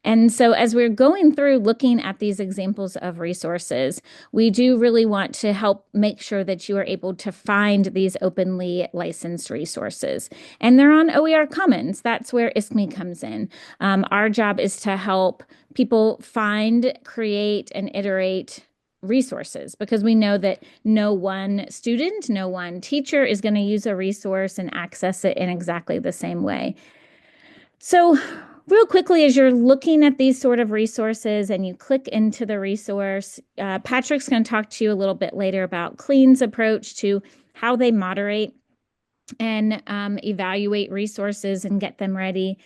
And so, as we're going through looking at these examples of resources, we do really want to help make sure that you are able to find these openly licensed resources. And they're on OER Commons. That's where ISKME comes in. Our job is to help people find, create, and iterate resources because we know that no one student, no one teacher is going to use a resource and access it in exactly the same way. So, real quickly, as you're looking at these sort of resources and you click into the resource, Patrick's going to talk to you a little bit later about CLEAN's approach to how they moderate and evaluate resources and get them ready.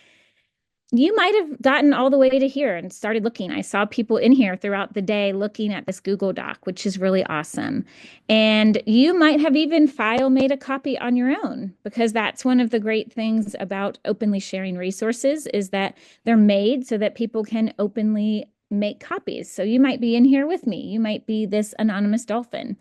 You might have gotten all the way to here and started looking. I saw people in here throughout the day looking at this Google Doc, which is really awesome. And you might have even made a copy on your own, because that's one of the great things about openly sharing resources is that they're made so that people can openly make copies. So you might be in here with me. You might be this anonymous dolphin.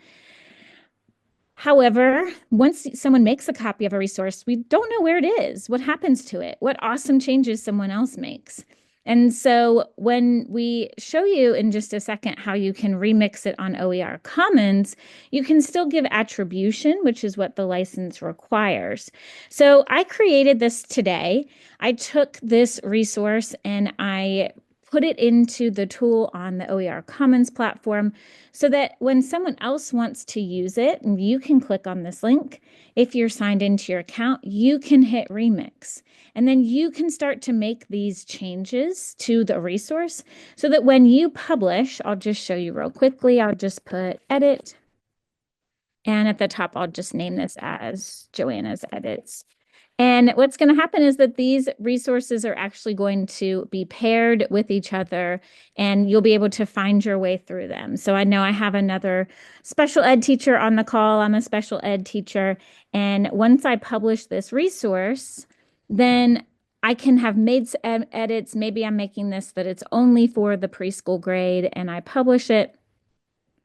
However, once someone makes a copy of a resource, we don't know where it is, what happens to it, what awesome changes someone else makes. And so when we show you in just a second how you can remix it on OER Commons, you can still give attribution, which is what the license requires. So I created this today. I took this resource and I put it into the tool on the OER Commons platform so that when someone else wants to use it, and you can click on this link, if you're signed into your account, you can hit remix. And then you can start to make these changes to the resource so that when you publish, I'll just show you real quickly. I'll just put edit. And at the top, I'll just name this as Joanna's edits. And what's going to happen is that these resources are actually going to be paired with each other, and you'll be able to find your way through them. So I know I have another special ed teacher on the call. I'm a special ed teacher. And once I publish this resource, then I can have made edits. Maybe I'm making this that it's only for the preschool grade, and I publish it.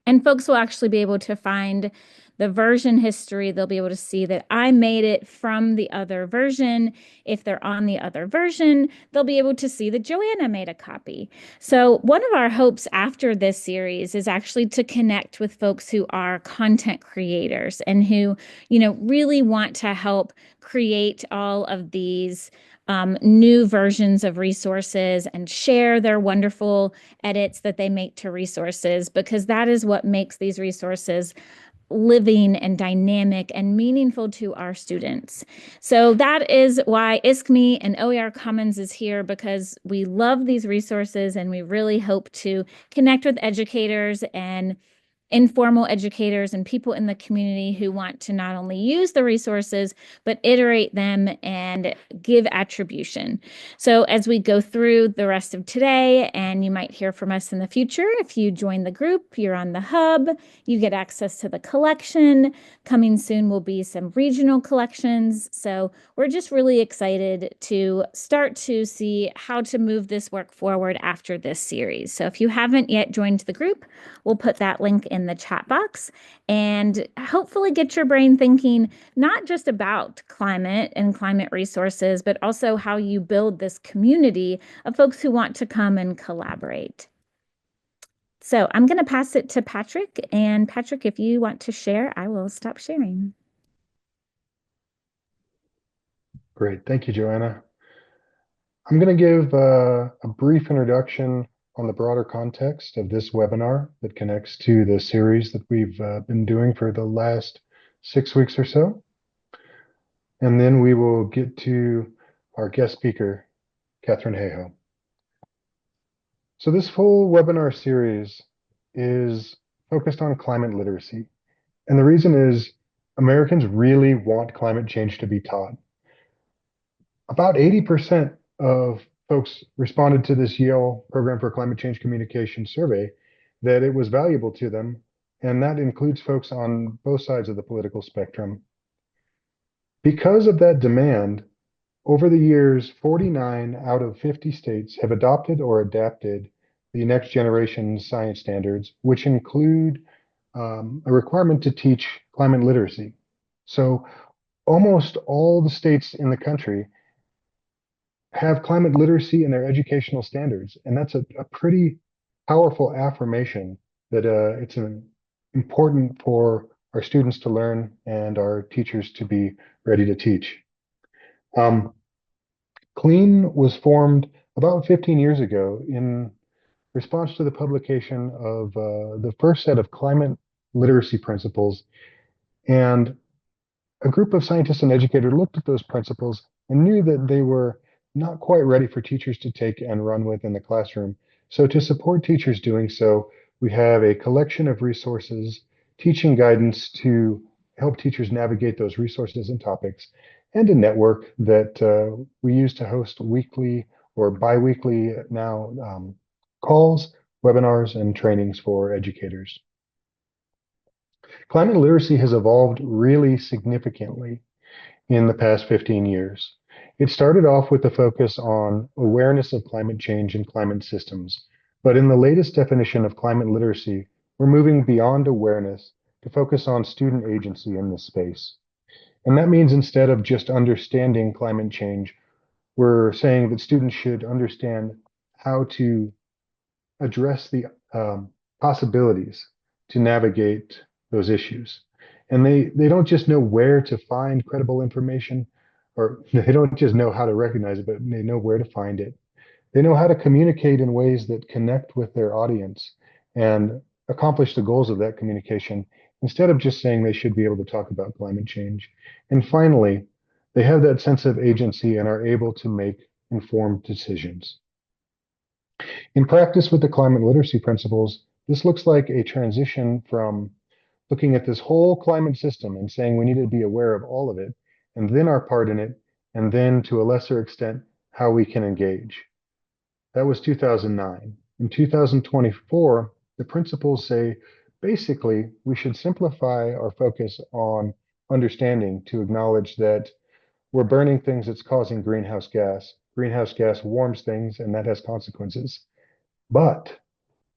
And folks will actually be able to find the version history. They'll be able to see that I made it from the other version. If they're on the other version, they'll be able to see that Joanna made a copy. So one of our hopes after this series is actually to connect with folks who are content creators and who, really want to help create all of these new versions of resources and share their wonderful edits that they make to resources, because that is what makes these resources living and dynamic and meaningful to our students. So that is why ISKME and OER Commons is here, because we love these resources and we really hope to connect with educators and informal educators and people in the community who want to not only use the resources, but iterate them and give attribution. So as we go through the rest of today, and you might hear from us in the future, if you join the group, you're on the hub, you get access to the collection. Coming soon will be some regional collections. So we're just really excited to start to see how to move this work forward after this series. So if you haven't yet joined the group, we'll put that link in the chat box and hopefully get your brain thinking not just about climate and climate resources, but also how you build this community of folks who want to come and collaborate. So I'm going to pass it to Patrick. And Patrick, if you want to share, I will stop sharing. Great. Thank you, Joanna. I'm going to give a brief introduction on the broader context of this webinar that connects to the series that we've been doing for the last 6 weeks or so. And then we will get to our guest speaker, Katharine Hayhoe. So this full webinar series is focused on climate literacy. And the reason is Americans really want climate change to be taught. About 80% of folks responded to this Yale Program for Climate Change Communication survey that it was valuable to them, and that includes folks on both sides of the political spectrum. Because of that demand, over the years, 49 out of 50 states have adopted or adapted the next generation science standards, which include a requirement to teach climate literacy. So almost all the states in the country have climate literacy in their educational standards. And that's a pretty powerful affirmation that it's important for our students to learn and our teachers to be ready to teach. Um, CLEAN was formed about 15 years ago in response to the publication of the first set of climate literacy principles. And a group of scientists and educators looked at those principles and knew that they were not quite ready for teachers to take and run with in the classroom. So, to support teachers doing so, we have a collection of resources, teaching guidance to help teachers navigate those resources and topics, and a network that we use to host weekly or biweekly now calls, webinars, and trainings for educators. Climate literacy has evolved really significantly in the past 15 years. It started off with the focus on awareness of climate change and climate systems, but in the latest definition of climate literacy, we're moving beyond awareness to focus on student agency in this space. And that means instead of just understanding climate change, we're saying that students should understand how to address the possibilities to navigate those issues. And they don't just know where to find credible information, or they don't just know how to recognize it, but they know where to find it. They know how to communicate in ways that connect with their audience and accomplish the goals of that communication instead of just saying they should be able to talk about climate change. And finally, they have that sense of agency and are able to make informed decisions. In practice with the climate literacy principles, this looks like a transition from looking at this whole climate system and saying we need to be aware of all of it, and then our part in it, and then to a lesser extent, how we can engage. That was 2009. In 2024, the principles say basically we should simplify our focus on understanding to acknowledge that we're burning things that's causing greenhouse gas. Greenhouse gas warms things, and that has consequences. But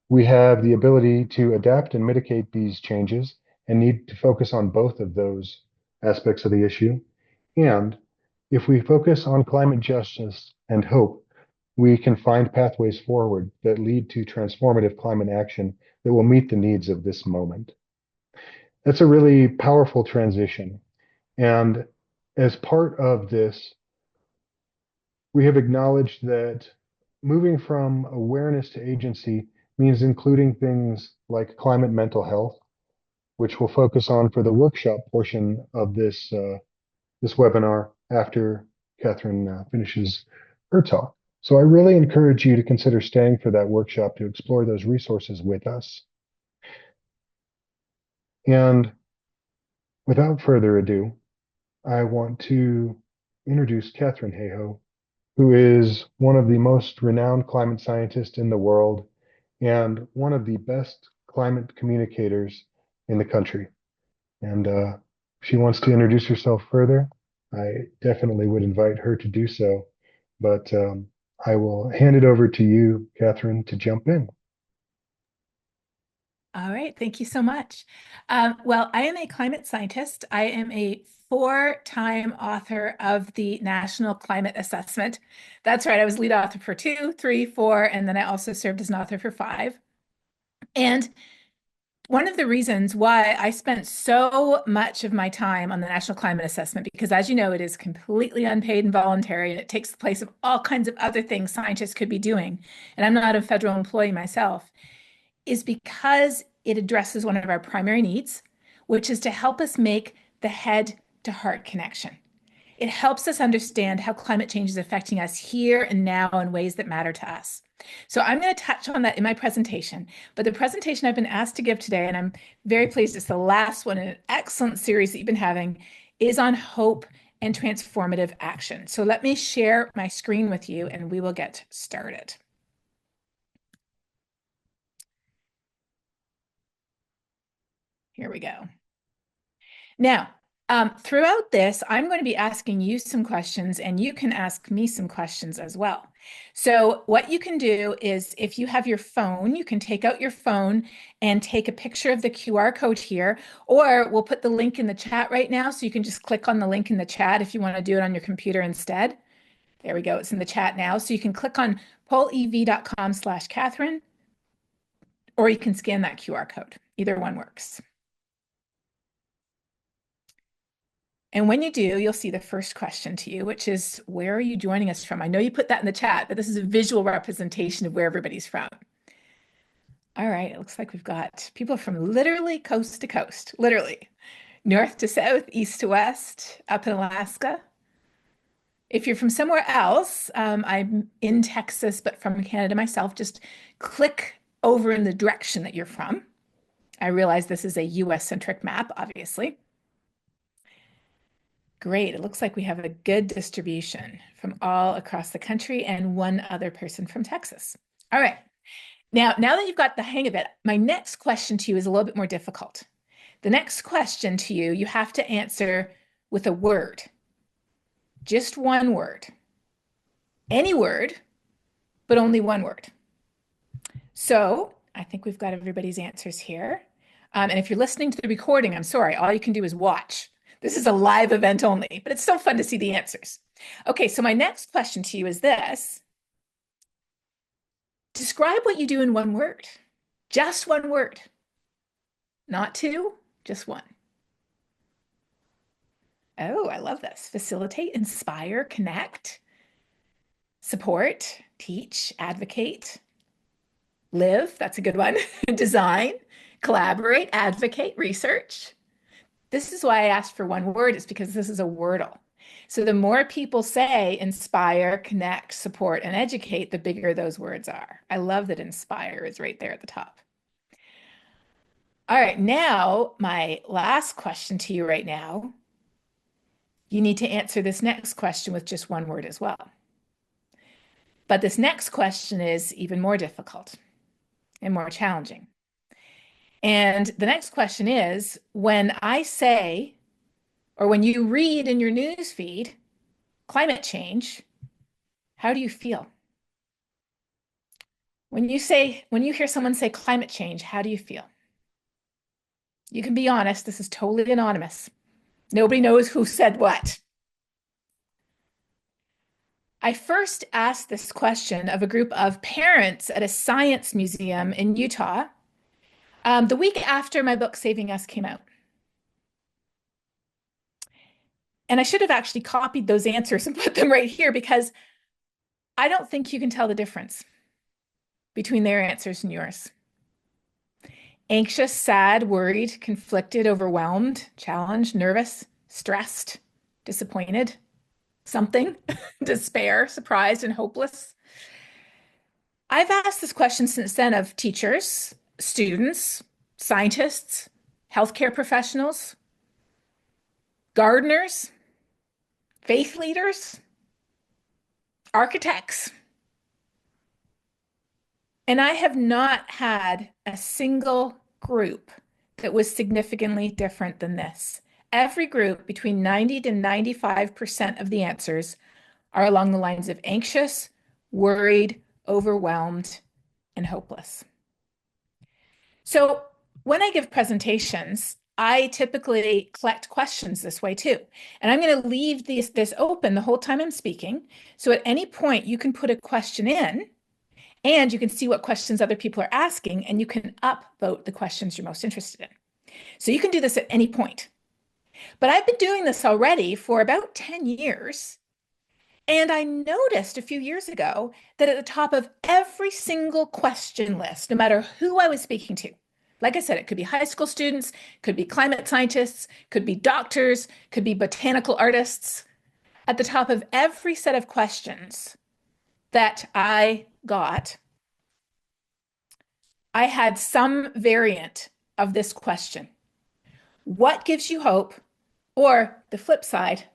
we have the ability to adapt and mitigate these changes and need to focus on both of those aspects of the issue. And if we focus on climate justice and hope, we can find pathways forward that lead to transformative climate action that will meet the needs of this moment. That's a really powerful transition. And as part of this, we have acknowledged that moving from awareness to agency means including things like climate mental health, which we'll focus on for the workshop portion of this webinar after Katharine finishes her talk. So I really encourage you to consider staying for that workshop to explore those resources with us. And without further ado, I want to introduce Katharine Hayhoe, who is one of the most renowned climate scientists in the world and one of the best climate communicators in the country. And if she wants to introduce herself further, I definitely would invite her to do so. But I will hand it over to you, Katharine, to jump in. All right, thank you so much. Well, I am a climate scientist. I am a four-time author of the National Climate Assessment. That's right, I was lead author for 2, 3, 4, and then I also served as an author for 5. And one of the reasons why I spent so much of my time on the National Climate Assessment, because as you know, it is completely unpaid and voluntary, and it takes the place of all kinds of other things scientists could be doing. And I'm not a federal employee myself, is because it addresses one of our primary needs, which is to help us make the head to heart connection. It helps us understand how climate change is affecting us here and now in ways that matter to us. So I'm going to touch on that in my presentation, but the presentation I've been asked to give today, and I'm very pleased it's the last one in an excellent series that you've been having, is on hope and transformative action. So let me share my screen with you and we will get started. Here we go. Now, throughout this, I'm going to be asking you some questions and you can ask me some questions as well. So what you can do is if you have your phone, you can take out your phone and take a picture of the QR code here, or we'll put the link in the chat right now. So you can just click on the link in the chat if you want to do it on your computer instead. There we go. It's in the chat now. So you can click on polev.com/Katharine, or you can scan that QR code. Either one works. And when you do, you'll see the first question to you, which is, where are you joining us from? I know you put that in the chat, but this is a visual representation of where everybody's from. All right, it looks like we've got people from literally coast to coast, literally north to south, east to west, up in Alaska. If you're from somewhere else, I'm in Texas, but from Canada myself, just click over in the direction that you're from. I realize this is a US-centric map, obviously. Great. It looks like we have a good distribution from all across the country and one other person from Texas. All right. Now that you've got the hang of it, my next question to you is a little bit more difficult. The next question to you, you have to answer with a word. Just one word. Any word, but only one word. So I think we've got everybody's answers here. And if you're listening to the recording, I'm sorry, all you can do is watch. This is a live event only, but it's still fun to see the answers. Okay, so my next question to you is this. Describe what you do in one word. Just one word. Not two, just one. Oh, I love this. Facilitate, inspire, connect, support, teach, advocate, live, that's a good one, design, collaborate, advocate, research. This is why I asked for one word, is because this is a Wordle. So the more people say inspire, connect, support, and educate, the bigger those words are. I love that inspire is right there at the top. All right, now my last question to you right now. You need to answer this next question with just one word as well. But this next question is even more difficult and more challenging. And the next question is, when I say, or when you read in your news feed, climate change, how do you feel? When you hear someone say climate change, how do you feel? You can be honest, this is totally anonymous. Nobody knows who said what. I first asked this question of a group of parents at a science museum in Utah the week after my book, Saving Us, came out. And I should have actually copied those answers and put them right here, because I don't think you can tell the difference between their answers and yours. Anxious, sad, worried, conflicted, overwhelmed, challenged, nervous, stressed, disappointed, something, despair, surprised, and hopeless. I've asked this question since then of teachers, students, scientists, healthcare professionals, gardeners, faith leaders, architects. And I have not had a single group that was significantly different than this. Every group, between 90 to 95% of the answers are along the lines of anxious, worried, overwhelmed, and hopeless. So when I give presentations, I typically collect questions this way too. And I'm going to leave this open the whole time I'm speaking. So at any point, you can put a question in, and you can see what questions other people are asking, and you can upvote the questions you're most interested in. So you can do this at any point. But I've been doing this already for about 10 years. And I noticed a few years ago that at the top of every single question list, no matter who I was speaking to, like I said, it could be high school students, could be climate scientists, could be doctors, could be botanical artists. At the top of every set of questions that I got, I had some variant of this question. What gives you hope? Or the flip side,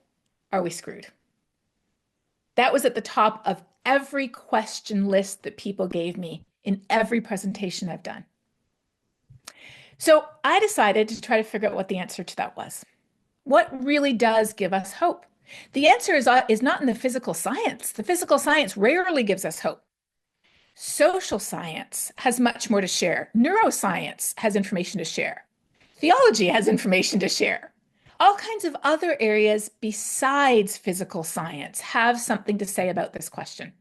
are we screwed? That was at the top of every question list that people gave me in every presentation I've done. So I decided to try to figure out what the answer to that was. What really does give us hope? The answer is not in the physical science. The physical science rarely gives us hope. Social science has much more to share. Neuroscience has information to share. Theology has information to share. all kinds of other areas besides physical science have something to say about this question.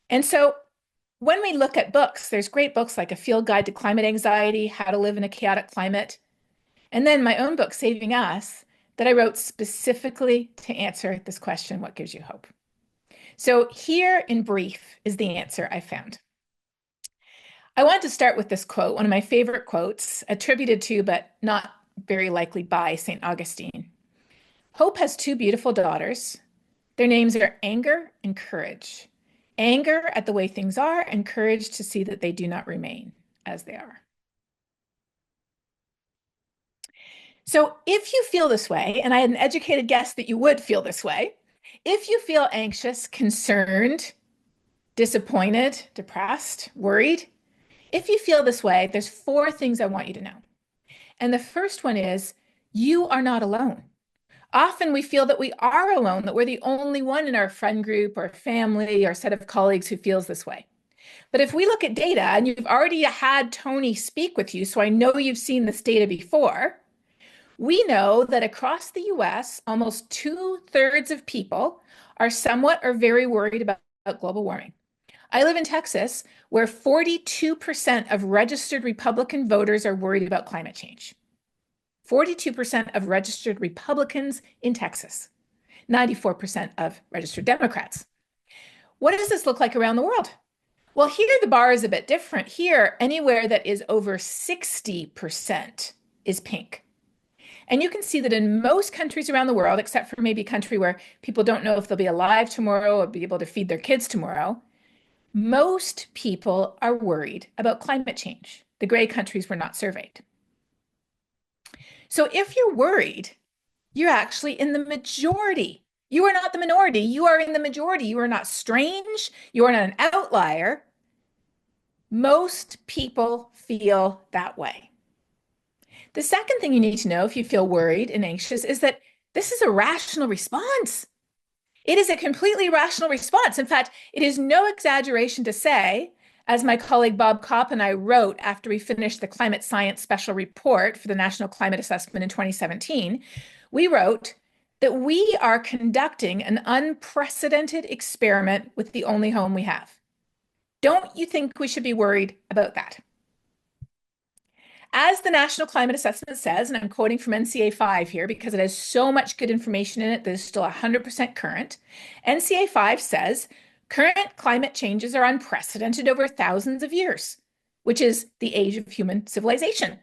And so when we look at books, there's great books like A Field Guide to Climate Anxiety, How to Live in a Chaotic Climate, and then my own book, Saving Us, that I wrote specifically to answer this question, what gives you hope? So here in brief is the answer I found. I want to start with this quote, one of my favorite quotes, attributed to, but not very likely by, St. Augustine. Hope has two beautiful daughters. Their names are anger and courage. Anger at the way things are, and courage to see that they do not remain as they are. So if you feel this way, and I had an educated guess that you would feel this way, if you feel anxious, concerned, disappointed, depressed, worried, if you feel this way, there's 4 things I want you to know. And the first one is you are not alone. Often we feel that we are alone, that we're the only one in our friend group or family or set of colleagues who feels this way. But if we look at data, and you've already had Tony speak with you, so I know you've seen this data before, we know that across the US, almost 2/3 of people are somewhat or very worried about global warming. I live in Texas, where 42% of registered Republican voters are worried about climate change. 42% of registered Republicans in Texas, 94% of registered Democrats. What does this look like around the world? Well, here the bar is a bit different. Here, anywhere that is over 60% is pink. And you can see that in most countries around the world, except for maybe a country where people don't know if they'll be alive tomorrow or be able to feed their kids tomorrow, most people are worried about climate change. The gray countries were not surveyed. So if you're worried, you're actually in the majority. You are not the minority. You are in the majority. You are not strange. You are not an outlier. Most people feel that way. The second thing you need to know if you feel worried and anxious is that this is a rational response. It is a completely rational response. In fact, it is no exaggeration to say, as my colleague Bob Kopp and I wrote after we finished the climate science special report for the National Climate Assessment in 2017, we wrote that we are conducting an unprecedented experiment with the only home we have. Don't you think we should be worried about that? As the National Climate Assessment says, and I'm quoting from NCA 5 here because it has so much good information in it that is still 100% current, NCA 5 says, current climate changes are unprecedented over thousands of years, which is the age of human civilization.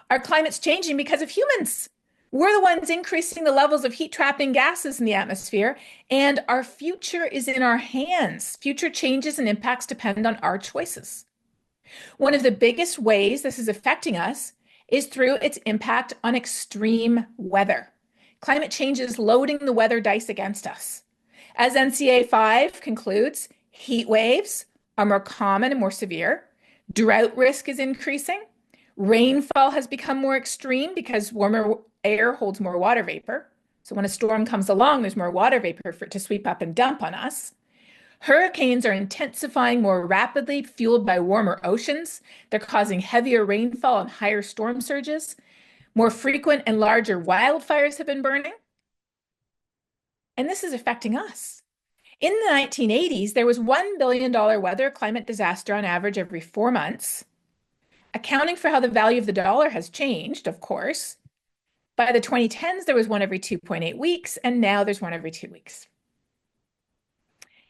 Our climate's changing because of humans. We're the ones increasing the levels of heat-trapping gases in the atmosphere, and our future is in our hands. Future changes and impacts depend on our choices. One of the biggest ways this is affecting us is through its impact on extreme weather. Climate change is loading the weather dice against us. As NCA 5 concludes, heat waves are more common and more severe. Drought risk is increasing. Rainfall has become more extreme because warmer air holds more water vapor. So when a storm comes along, there's more water vapor for it to sweep up and dump on us. Hurricanes are intensifying more rapidly, fueled by warmer oceans. They're causing heavier rainfall and higher storm surges. More frequent and larger wildfires have been burning. And this is affecting us. In the 1980s, there was $1 billion weather climate disaster on average every 4 months. Accounting for how the value of the dollar has changed, of course. By the 2010s, there was one every 2.8 weeks, and now there's one every 2 weeks.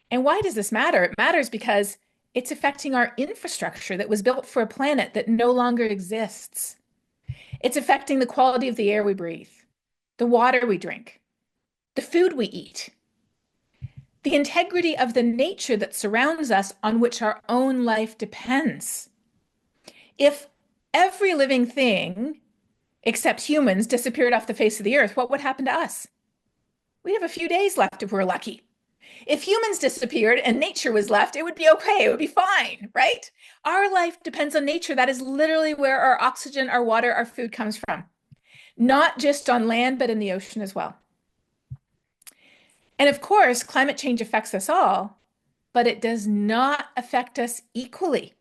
And why does this matter? It matters because it's affecting our infrastructure that was built for a planet that no longer exists. It's affecting the quality of the air we breathe, the water we drink, the food we eat, the integrity of the nature that surrounds us on which our own life depends. If every living thing except humans disappeared off the face of the earth, what would happen to us? We'd have a few days left if we're lucky. If humans disappeared and nature was left, it would be okay. It would be fine, right? Our life depends on nature. That is literally where our oxygen, our water, our food comes from. Not just on land, but in the ocean as well. And of course, climate change affects us all, but it does not affect us equally.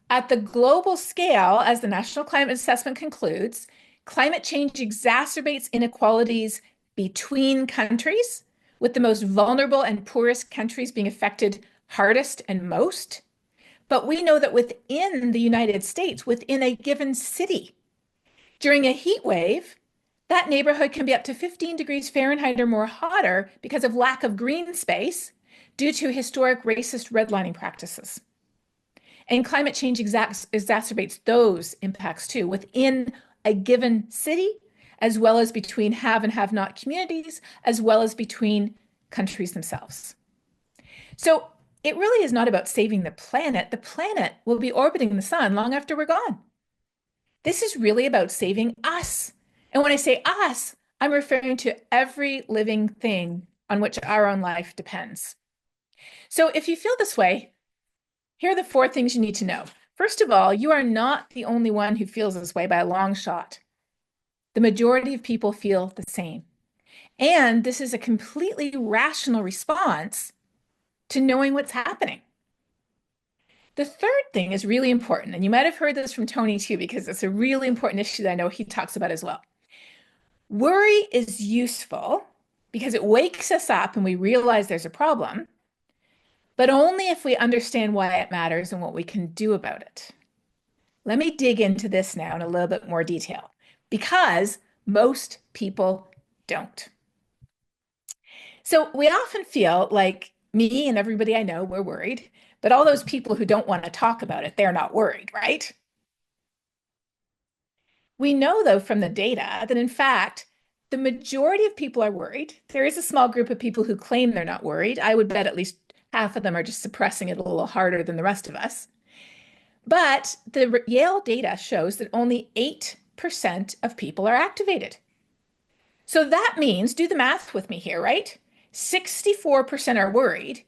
At the global scale, as the National Climate Assessment concludes, Climate change exacerbates inequalities between countries, with the most vulnerable and poorest countries being affected hardest and most. But we know that within the United States, within a given city, during a heat wave, that neighborhood can be up to 15 degrees Fahrenheit or more hotter because of lack of green space due to historic racist redlining practices. And climate change exacerbates those impacts too within a given city, as well as between have and have not communities, as well as between countries themselves. So it really is not about saving the planet. The planet will be orbiting the sun long after we're gone. This is really about saving us. And when I say us, I'm referring to every living thing on which our own life depends. So if you feel this way, here are the 4 things you need to know. First of all, you are not the only one who feels this way by a long shot. The majority of people feel the same. And this is a completely rational response to knowing what's happening. The third thing is really important, and you might have heard this from Tony too, because it's a really important issue that I know he talks about as well. Worry is useful because it wakes us up and we realize there's a problem, but only if we understand why it matters and what we can do about it. Let me dig into this now in a little bit more detail, because most people don't. So we often feel like me and everybody I know, we're worried, but all those people who don't want to talk about it, they're not worried, right? We know, though, from the data that, in fact, the majority of people are worried. There is a small group of people who claim they're not worried. I would bet at least half of them are just suppressing it a little harder than the rest of us. But the Yale data shows that only 8% of people are activated. So that means, do the math with me here, right? 64% are worried,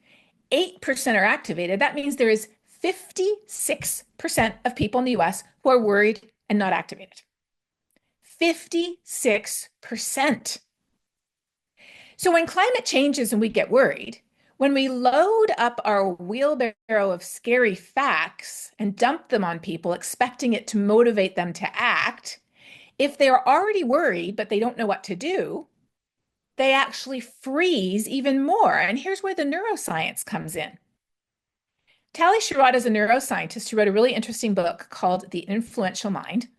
8% are activated. That means there is 56% of people in the US who are worried and not activated. 56%. So when climate changes and we get worried, when we load up our wheelbarrow of scary facts and dump them on people, expecting it to motivate them to act, if they're already worried but they don't know what to do, they actually freeze even more. And here's where the neuroscience comes in. Tali Sherrod is a neuroscientist who wrote a really interesting book called The Influential Mind.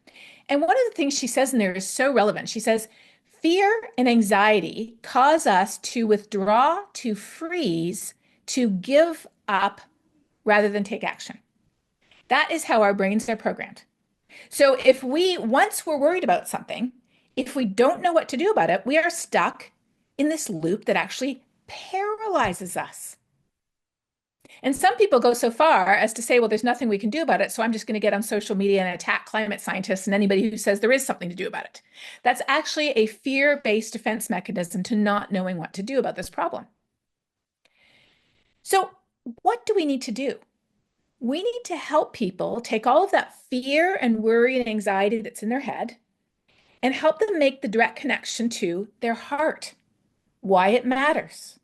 And one of the things she says in there is so relevant. She says, fear and anxiety cause us to withdraw, to freeze, to give up rather than take action. That is how our brains are programmed. So if once we're worried about something, if we don't know what to do about it, we are stuck in this loop that actually paralyzes us. And some people go so far as to say, well, there's nothing we can do about it, so I'm just going to get on social media and attack climate scientists and anybody who says there is something to do about it. That's actually a fear-based defense mechanism to not knowing what to do about this problem. So what do we need to do? We need to help people take all of that fear and worry and anxiety that's in their head and help them make the direct connection to their heart, why it matters,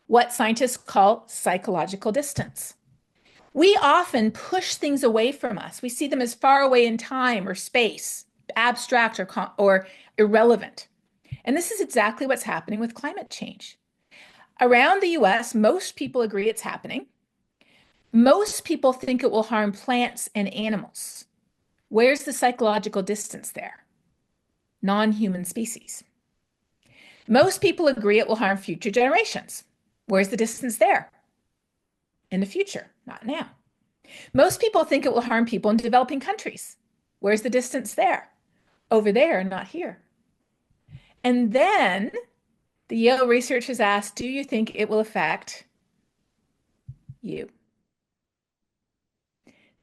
what scientists call psychological distance. We often push things away from us. We see them as far away in time or space, abstract or irrelevant. And this is exactly what's happening with climate change. Around the US, most people agree it's happening. Most people think it will harm plants and animals. Where's the psychological distance there? Non-human species. Most people agree it will harm future generations. Where's the distance there? In the future, not now. Most people think it will harm people in developing countries. Where's the distance there? Over there, not here. And then the Yale researchers asked, do you think it will affect you?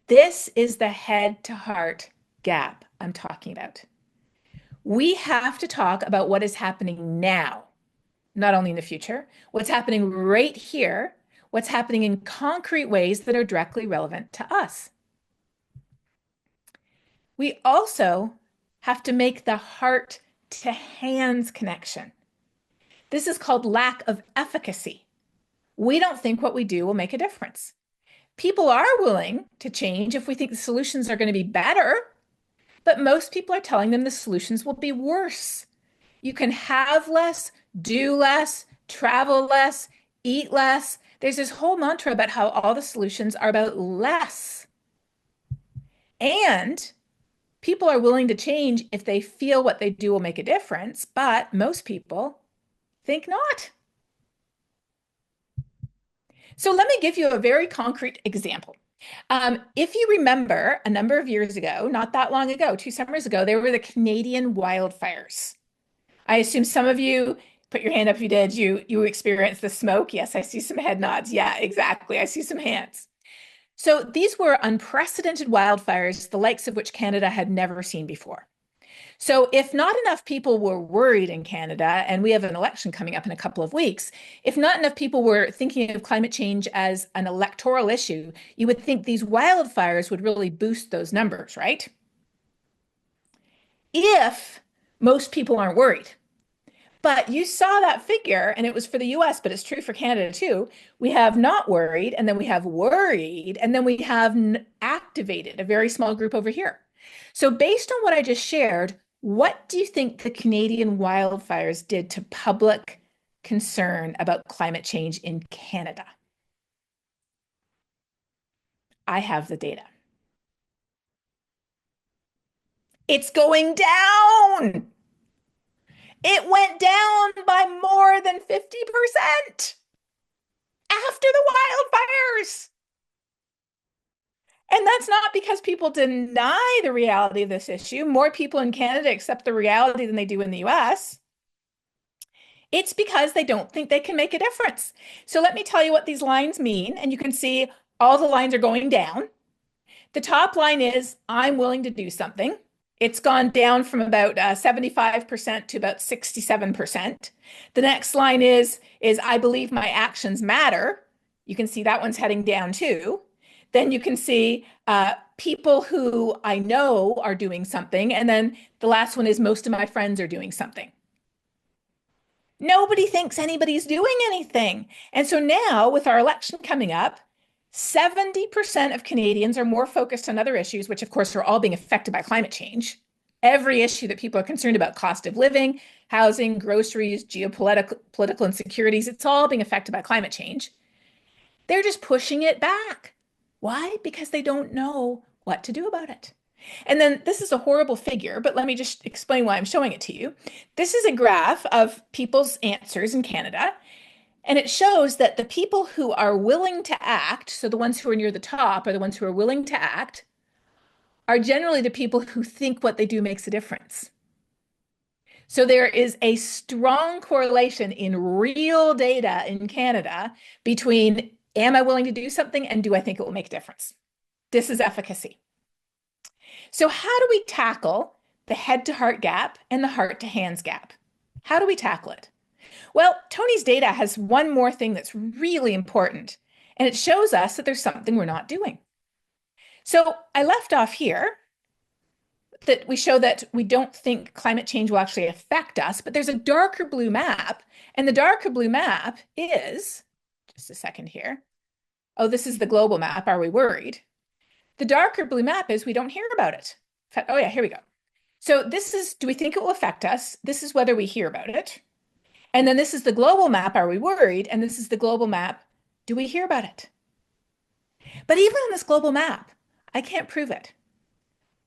This is the head to heart gap I'm talking about. We have to talk about what is happening now, not only in the future, what's happening right here, what's happening in concrete ways that are directly relevant to us. We also have to make the heart to hands connection. This is called lack of efficacy. We don't think what we do will make a difference. People are willing to change if we think the solutions are going to be better, But most people are telling them the solutions will be worse. You can have less, do less, travel less, eat less. There's this whole mantra about how all the solutions are about less. And people are willing to change if they feel what they do will make a difference, but most people think not. So let me give you a very concrete example. If you remember a number of years ago, not that long ago, 2 summers ago, there were the Canadian wildfires. I assume some of you put your hand up if you did. You experienced the smoke. Yes, I see some head nods. Yeah, exactly. I see some hands. So these were unprecedented wildfires, the likes of which Canada had never seen before. So if not enough people were worried in Canada, and we have an election coming up in a couple of weeks, if not enough people were thinking of climate change as an electoral issue, you would think these wildfires would really boost those numbers, right? If most people aren't worried. But you saw that figure, and it was for the US, but it's true for Canada too. We have not worried, and then we have worried, and then we have activated a very small group over here. So, based on what I just shared, what do you think the Canadian wildfires did to public concern about climate change in Canada? I have the data. It's going down. It went down by more than 50% after the wildfires. And that's not because people deny the reality of this issue. More people in Canada accept the reality than they do in the US. It's because they don't think they can make a difference. So let me tell you what these lines mean. And you can see all the lines are going down. The top line is I'm willing to do something. It's gone down from about 75% to about 67%. The next line is I believe my actions matter. You can see that one's heading down too. Then you can see people who I know are doing something. And then the last one is most of my friends are doing something. Nobody thinks anybody's doing anything. And so now, with our election coming up, 70% of Canadians are more focused on other issues, which of course are all being affected by climate change. Every issue that people are concerned about, cost of living, housing, groceries, geopolitical insecurities, it's all being affected by climate change. They're just pushing it back. Why? Because they don't know what to do about it. And then this is a horrible figure, but let me just explain why I'm showing it to you. This is a graph of people's answers in Canada. And it shows that the people who are willing to act, so the ones who are near the top are the ones who are willing to act, are generally the people who think what they do makes a difference. So there is a strong correlation in real data in Canada between am I willing to do something and do I think it will make a difference? This is efficacy. So how do we tackle the head to heart gap and the heart to hands gap? How do we tackle it? Well, Tony's data has one more thing that's really important, and it shows us that there's something we're not doing. So I left off here that we show that we don't think climate change will actually affect us, but there's a darker blue map, and the darker blue map is, just a second here. Oh, this is the global map. Are we worried? The darker blue map is we don't hear about it. Oh yeah, here we go. So this is, do we think it will affect us? This is whether we hear about it. And then this is the global map, are we worried? And this is the global map, do we hear about it? But even on this global map, I can't prove it.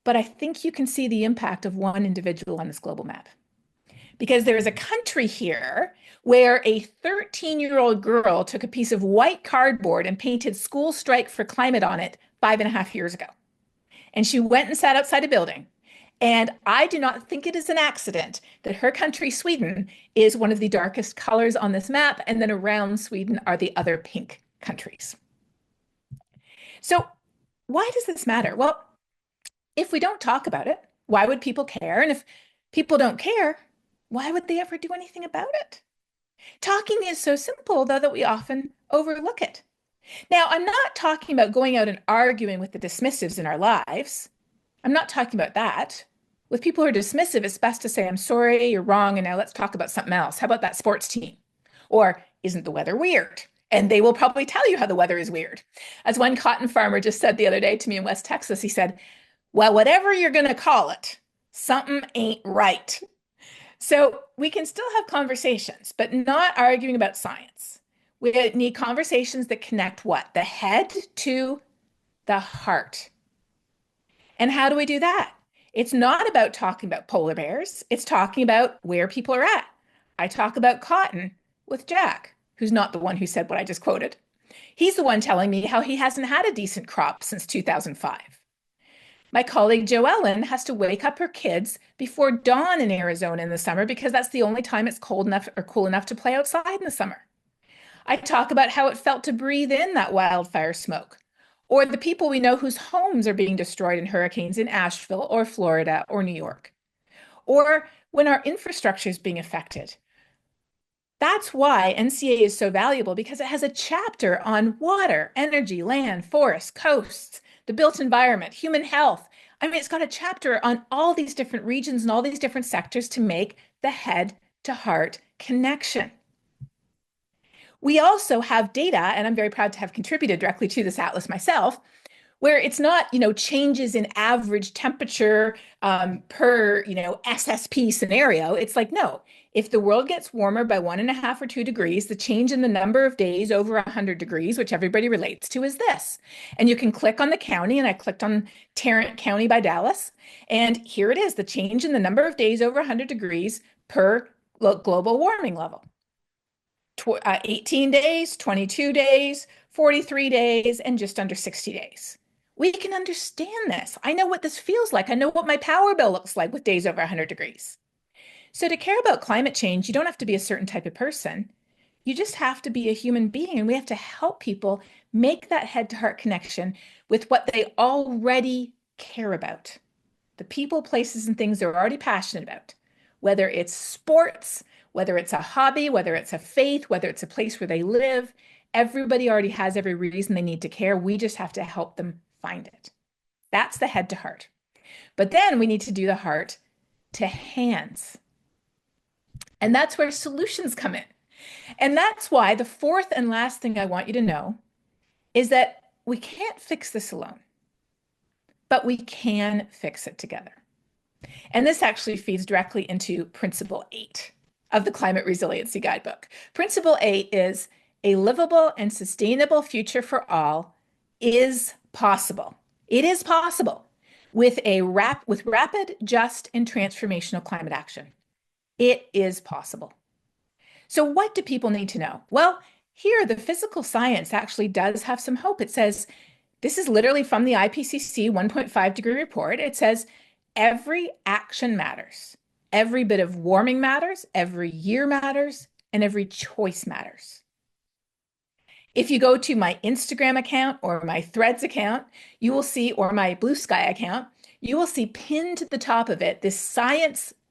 But I think you can see the impact of one individual on this global map. Because there is a country here where a 13-year-old girl took a piece of white cardboard and painted "School Strike for Climate" on it 5.5 years ago. And she went and sat outside a building. And I do not think it is an accident that her country, Sweden, is one of the darkest colors on this map. And then around Sweden are the other pink countries. So why does this matter? Well, if we don't talk about it, why would people care? And if people don't care, why would they ever do anything about it? Talking is so simple, though, that we often overlook it. Now, I'm not talking about going out and arguing with the dismissives in our lives. I'm not talking about that. With people who are dismissive, it's best to say, I'm sorry, you're wrong, and now let's talk about something else. How about that sports team? Or isn't the weather weird? And they will probably tell you how the weather is weird. As one cotton farmer just said the other day to me in West Texas, he said, Well, whatever you're going to call it, something ain't right. So we can still have conversations, but not arguing about science. We need conversations that connect what? The head to the heart. And how do we do that? It's not about talking about polar bears. It's talking about where people are at. I talk about cotton with Jack, who's not the one who said what I just quoted. He's the one telling me how he hasn't had a decent crop since 2005. My colleague Joellen has to wake up her kids before dawn in Arizona in the summer because that's the only time it's cold enough or cool enough to play outside in the summer. I talk about how it felt to breathe in that wildfire smoke, or the people we know whose homes are being destroyed in hurricanes in Asheville or Florida or New York, or when our infrastructure is being affected. That's why NCA is so valuable, because it has a chapter on water, energy, land, forests, coasts, the built environment, human health. I mean, it's got a chapter on all these different regions and all these different sectors to make the head to heart connection. We also have data, and I'm very proud to have contributed directly to this atlas myself, where it's not, changes in average temperature per, SSP scenario. It's like, no, if the world gets warmer by 1.5 or 2 degrees, the change in the number of days over 100 degrees, which everybody relates to, is this. And you can click on the county, and I clicked on Tarrant County by Dallas. And here it is, the change in the number of days over 100 degrees per global warming level. 18 days, 22 days, 43 days, and just under 60 days. We can understand this. I know what this feels like. I know what my power bill looks like with days over 100 degrees. So to care about climate change, you don't have to be a certain type of person. You just have to be a human being, and we have to help people make that head-to-heart connection with what they already care about. The people, places, and things they're already passionate about, whether it's sports, whether it's a hobby, whether it's a faith, whether it's a place where they live. Everybody already has every reason they need to care. We just have to help them find it. That's the head to heart. But then we need to do the heart to hands. And that's where solutions come in. And that's why the fourth and last thing I want you to know is that we can't fix this alone, but we can fix it together. And this actually feeds directly into Principle 8 of the Climate Resiliency Guidebook. Principle 8 is a livable and sustainable future for all is possible. It is possible with rapid, just, and transformational climate action. It is possible. So what do people need to know? Well, here the physical science actually does have some hope. It says, this is literally from the IPCC 1.5 degree report. It says, every action matters. Every bit of warming matters, every year matters, and every choice matters. If you go to my Instagram account or my Threads account, you will see, or my Blue Sky account, you will see pinned to the top of it this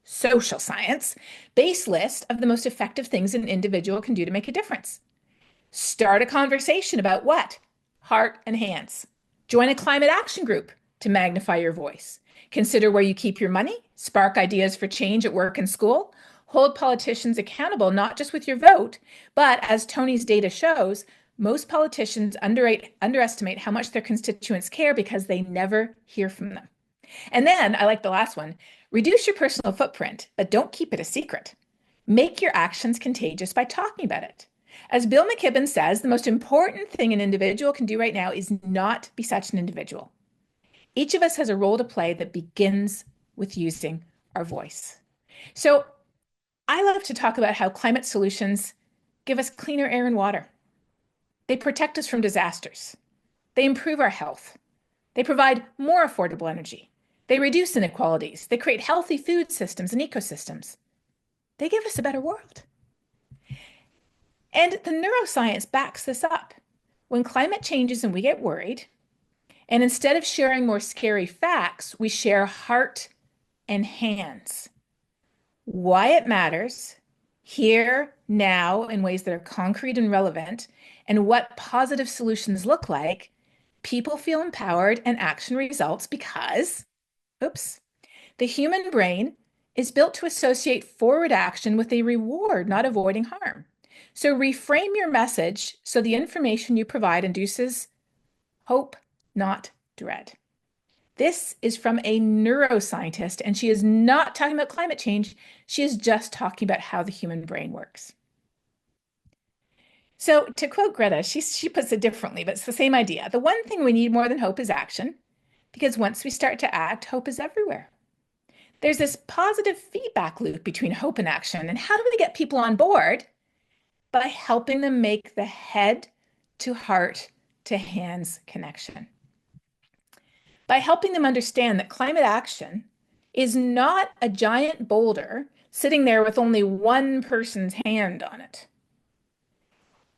social science base list of the most effective things an individual can do to make a difference. Start a conversation about what? Heart and hands. Join a climate action group to magnify your voice. Consider where you keep your money, spark ideas for change at work and school, hold politicians accountable, not just with your vote, but as Tony's data shows, most politicians underestimate how much their constituents care because they never hear from them. And then I like the last one, reduce your personal footprint, but don't keep it a secret. Make your actions contagious by talking about it. As Bill McKibben says, the most important thing an individual can do right now is not be such an individual. Each of us has a role to play that begins with using our voice. So I love to talk about how climate solutions give us cleaner air and water. They protect us from disasters. They improve our health. They provide more affordable energy. They reduce inequalities. They create healthy food systems and ecosystems. They give us a better world. And the neuroscience backs this up. When climate changes and we get worried, and instead of sharing more scary facts, we share heart and hands. Why it matters, here, now, in ways that are concrete and relevant, and what positive solutions look like, people feel empowered and action results because, the human brain is built to associate forward action with a reward, not avoiding harm. So reframe your message so the information you provide induces hope, not dread. This is from a neuroscientist, and she is not talking about climate change. She is just talking about how the human brain works. So to quote Greta, she puts it differently, but it's the same idea. The one thing we need more than hope is action, because once we start to act, hope is everywhere. There's this positive feedback loop between hope and action. And how do we get people on board? By helping them make the head to heart to hands connection. By helping them understand that climate action is not a giant boulder sitting there with only one person's hand on it.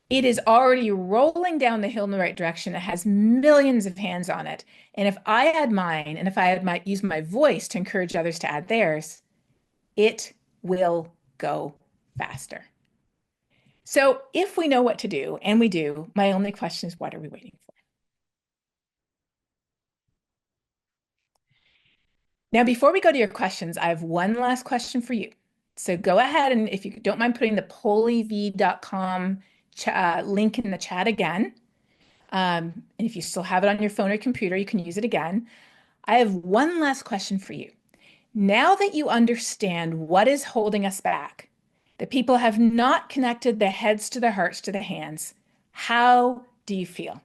It is already rolling down the hill in the right direction. It has millions of hands on it. And if I add mine, and if I use my voice to encourage others to add theirs, it will go faster. So if we know what to do, and we do, my only question is, what are we waiting for? Now, before we go to your questions, I have one last question for you. So go ahead, and if you don't mind putting the polev.com link in the chat again. And if you still have it on your phone or computer, you can use it again. I have one last question for you. Now that you understand what is holding us back, that people have not connected the heads to the hearts to the hands, how do you feel?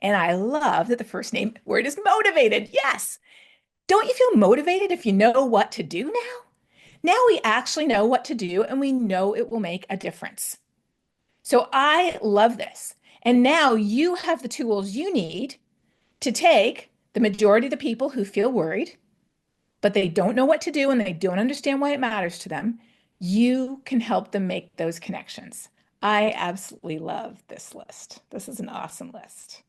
And I love that the first name word is motivated. Yes. Don't you feel motivated if you know what to do now? Now we actually know what to do, and we know it will make a difference. So I love this. And now you have the tools you need to take the majority of the people who feel worried, but they don't know what to do and they don't understand why it matters to them. You can help them make those connections. I absolutely love this list. This is an awesome list.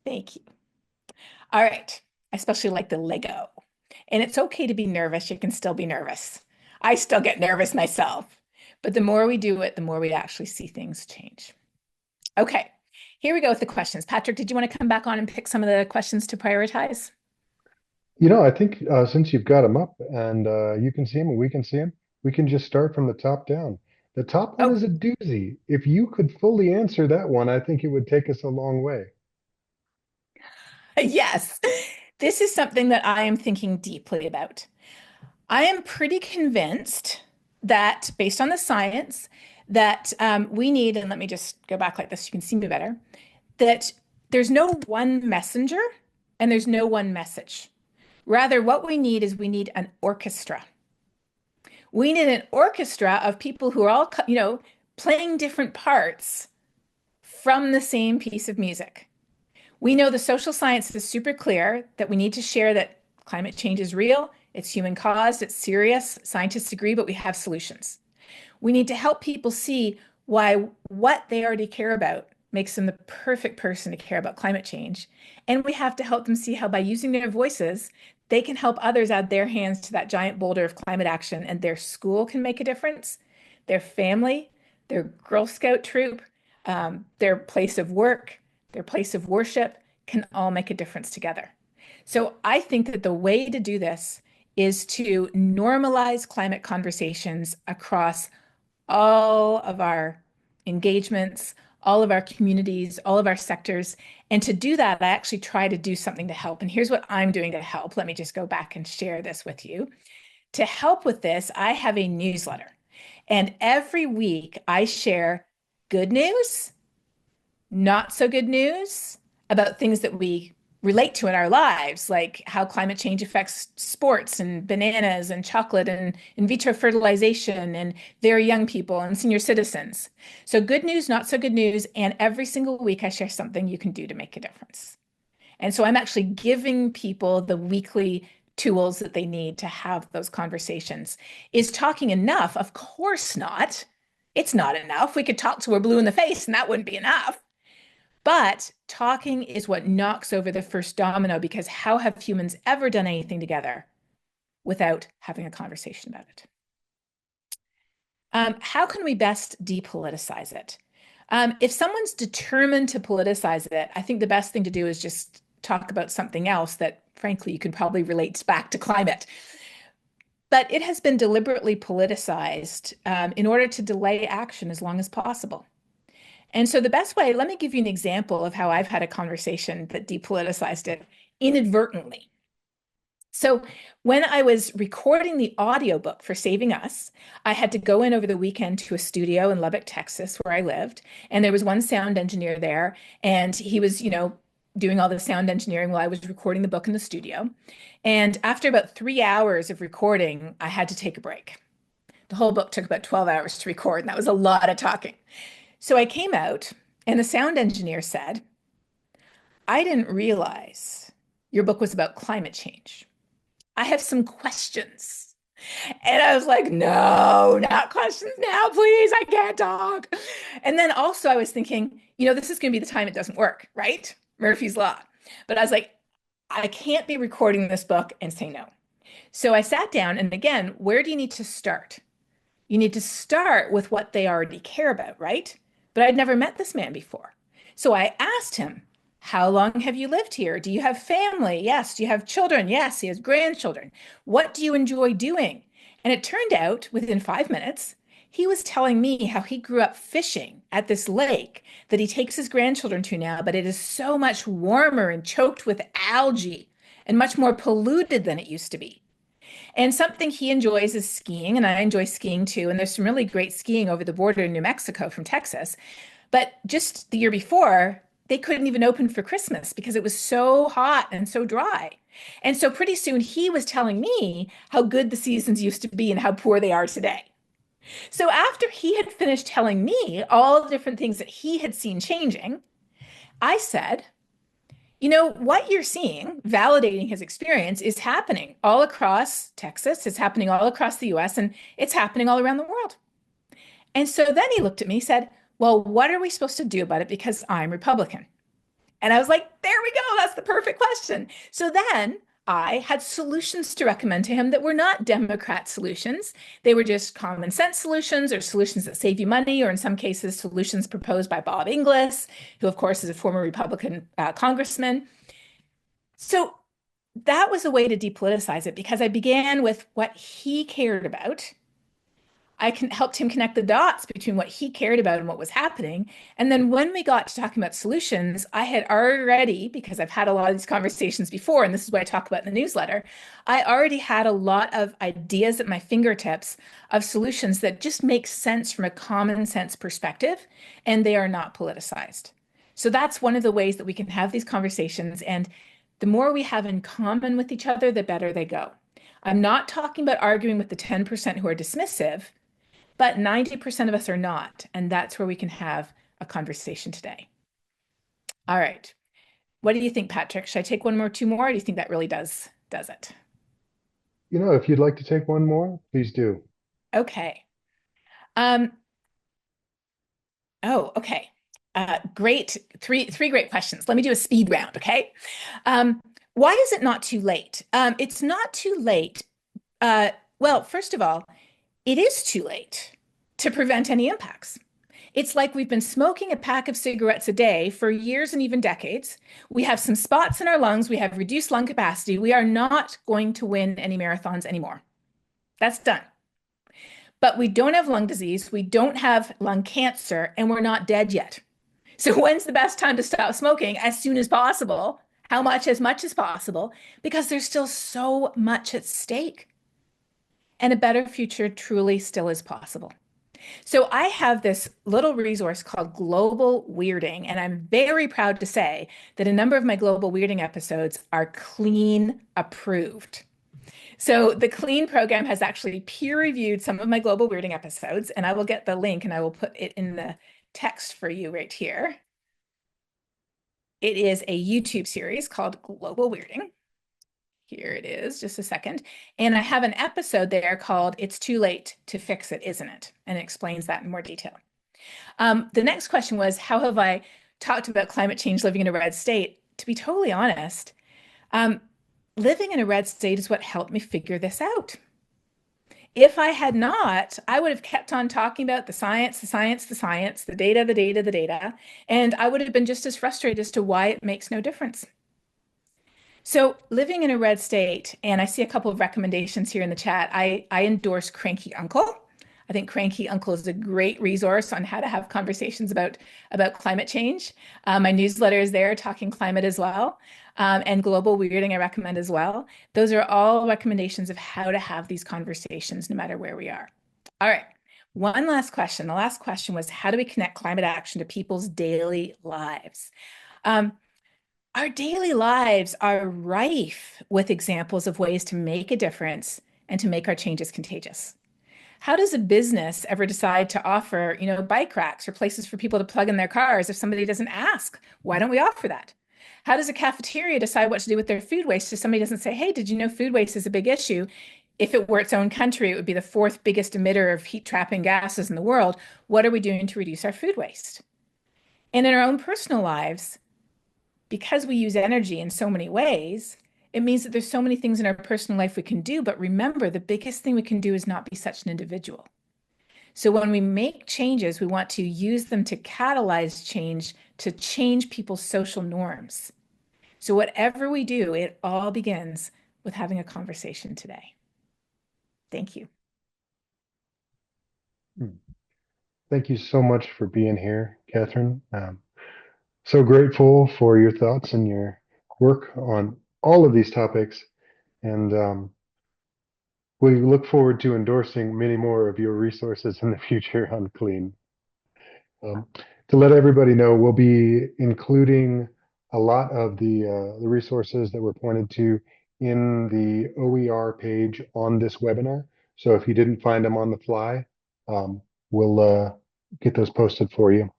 Thank you. All right. I especially like the Lego. And it's okay to be nervous. You can still be nervous. I still get nervous myself. But the more we do it, the more we actually see things change. Okay, here we go with the questions. Patrick, did you want to come back on and pick some of the questions to prioritize? I think since you've got them up and you can see them and we can see them, we can just start from the top down. The top one Oh, is a doozy. If you could fully answer that one, I think it would take us a long way. yes. This is something that I am thinking deeply about. I am pretty convinced that, based on the science, that we need, and let me just go back like this, so you can see me better, that there's no one messenger and there's no one message. Rather, what we need is we need an orchestra. We need an orchestra of people who are all, playing different parts from the same piece of music. We know the social science is super clear that we need to share that climate change is real, it's human caused, it's serious. Scientists agree, but we have solutions. We need to help people see why what they already care about makes them the perfect person to care about climate change. And we have to help them see how by using their voices, they can help others add their hands to that giant boulder of climate action, and their school can make a difference, their family, their Girl Scout troop, their place of work, their place of worship can all make a difference together. So I think that the way to do this is to normalize climate conversations across all of our engagements, all of our communities, all of our sectors. And to do that, I actually try to do something to help. And here's what I'm doing to help. Let me just go back and share this with you. To help with this, I have a newsletter. And every week I share good news, not so good news about things that we relate to in our lives, like how climate change affects sports and bananas and chocolate and in vitro fertilization and very young people and senior citizens. So good news, not so good news. And every single week I share something you can do to make a difference. And so I'm actually giving people the weekly tools that they need to have those conversations. Is talking enough? Of course not. It's not enough. We could talk till we're blue in the face and that wouldn't be enough. But talking is what knocks over the first domino, because how have humans ever done anything together without having a conversation about it? How can we best depoliticize it? If someone's determined to politicize it, I think the best thing to do is just talk about something else that, frankly, you can probably relate back to climate. But it has been deliberately politicized in order to delay action as long as possible. And so the best way, let me give you an example of how I've had a conversation that depoliticized it inadvertently. So when I was recording the audiobook for Saving Us, I had to go in over the weekend to a studio in Lubbock, Texas, where I lived. And there was one sound engineer there, and he was, doing all the sound engineering while I was recording the book in the studio. And after about 3 hours of recording, I had to take a break. The whole book took about 12 hours to record, and that was a lot of talking. So I came out, and the sound engineer said, I didn't realize your book was about climate change. I have some questions. And I was like, no, not questions now, please. I can't talk. And then also I was thinking, this is going to be the time it doesn't work, right? Murphy's Law. But I was like, I can't be recording this book and say no. So I sat down, and again, where do you need to start? You need to start with what they already care about, right? But I'd never met this man before. So I asked him, how long have you lived here? Do you have family? Yes. Do you have children? Yes. He has grandchildren. What do you enjoy doing? And it turned out within 5 minutes, he was telling me how he grew up fishing at this lake that he takes his grandchildren to now, but it is so much warmer and choked with algae and much more polluted than it used to be. And something he enjoys is skiing, and I enjoy skiing too. And there's some really great skiing over the border in New Mexico from Texas. But just the year before, they couldn't even open for Christmas because it was so hot and so dry. And so pretty soon he was telling me how good the seasons used to be and how poor they are today. So after he had finished telling me all the different things that he had seen changing, I said, what you're seeing, validating his experience, is happening all across Texas. It's happening all across the US, and it's happening all around the world. And so then he looked at me and said, well, what are we supposed to do about it? Because I'm Republican. And I was like, there we go. That's the perfect question. So then I had solutions to recommend to him that were not Democrat solutions. They were just common sense solutions, or solutions that save you money, or in some cases, solutions proposed by Bob Inglis, who, of course, is a former Republican congressman. So that was a way to depoliticize it, because I began with what he cared about. Helped him connect the dots between what he cared about and what was happening. And then when we got to talking about solutions, I had already, because I've had a lot of these conversations before, and this is what I talk about in the newsletter, I already had a lot of ideas at my fingertips of solutions that just make sense from a common sense perspective, and they are not politicized. So that's one of the ways that we can have these conversations. And the more we have in common with each other, the better they go. I'm not talking about arguing with the 10% who are dismissive, but 90% of us are not. And that's where we can have a conversation today. All right. What do you think, Patrick? Should I take one more, two more? Or do you think that really does it? If you'd like to take one more, please do. Okay. Okay. Great. Three great questions. Let me do a speed round, okay? Why is it not too late? It's not too late. Well, first of all, it is too late to prevent any impacts. It's like we've been smoking a pack of cigarettes a day for years and even decades. We have some spots in our lungs. We have reduced lung capacity. We are not going to win any marathons anymore. That's done. But we don't have lung disease. We don't have lung cancer, and we're not dead yet. So when's the best time to stop smoking? As soon as possible. How much? As much as possible, because there's still so much at stake. And a better future truly still is possible. So I have this little resource called Global Weirding, and I'm very proud to say that a number of my Global Weirding episodes are clean approved. So the clean program has actually peer reviewed some of my Global Weirding episodes, and I will get the link and I will put it in the text for you right here. It is a YouTube series called Global Weirding. Here it is, just a second. And I have an episode there called It's Too Late to Fix It, Isn't It? And it explains that in more detail. The next question was, how have I talked about climate change living in a red state? To be totally honest, living in a red state is what helped me figure this out. If I had not, I would have kept on talking about the science, the science, the science, the data, the data, the data, and I would have been just as frustrated as to why it makes no difference. So living in a red state, and I see a couple of recommendations here in the chat. I endorse Cranky Uncle. I think Cranky Uncle is a great resource on how to have conversations about climate change. My newsletter is there, Talking Climate as well. And Global Weirding, I recommend as well. Those are all recommendations of how to have these conversations no matter where we are. All right. One last question. The last question was, how do we connect climate action to people's daily lives? Our daily lives are rife with examples of ways to make a difference and to make our changes contagious. How does a business ever decide to offer, bike racks or places for people to plug in their cars if somebody doesn't ask? Why don't we offer that? How does a cafeteria decide what to do with their food waste if somebody doesn't say, hey, did you know food waste is a big issue? If it were its own country, it would be the fourth biggest emitter of heat trapping gases in the world. What are we doing to reduce our food waste? And in our own personal lives, because we use energy in so many ways, it means that there's so many things in our personal life we can do. But remember, the biggest thing we can do is not be such an individual. So when we make changes, we want to use them to catalyze change, to change people's social norms. So whatever we do, it all begins with having a conversation today. Thank you. Thank you so much for being here, Katharine. So grateful for your thoughts and your work on all of these topics. And we look forward to endorsing many more of your resources in the future on clean. To let everybody know, we'll be including a lot of the resources that were pointed to in the OER page on this webinar. So if you didn't find them on the fly, we'll get those posted for you.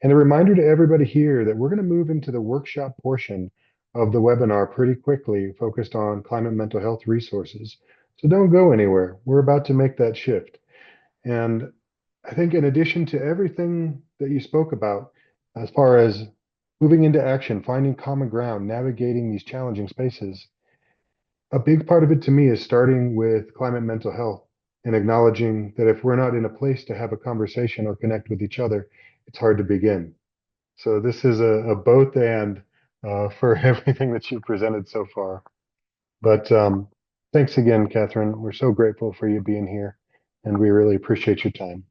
And a reminder to everybody here that we're going to move into the workshop portion of the webinar pretty quickly, focused on climate mental health resources. So don't go anywhere. We're about to make that shift. And I think in addition to everything that you spoke about, as far as moving into action, finding common ground, navigating these challenging spaces, a big part of it to me is starting with climate mental health and acknowledging that if we're not in a place to have a conversation or connect with each other, it's hard to begin. So this is a both and for everything that you've presented so far. But thanks again, Katharine. We're so grateful for you being here, and we really appreciate your time.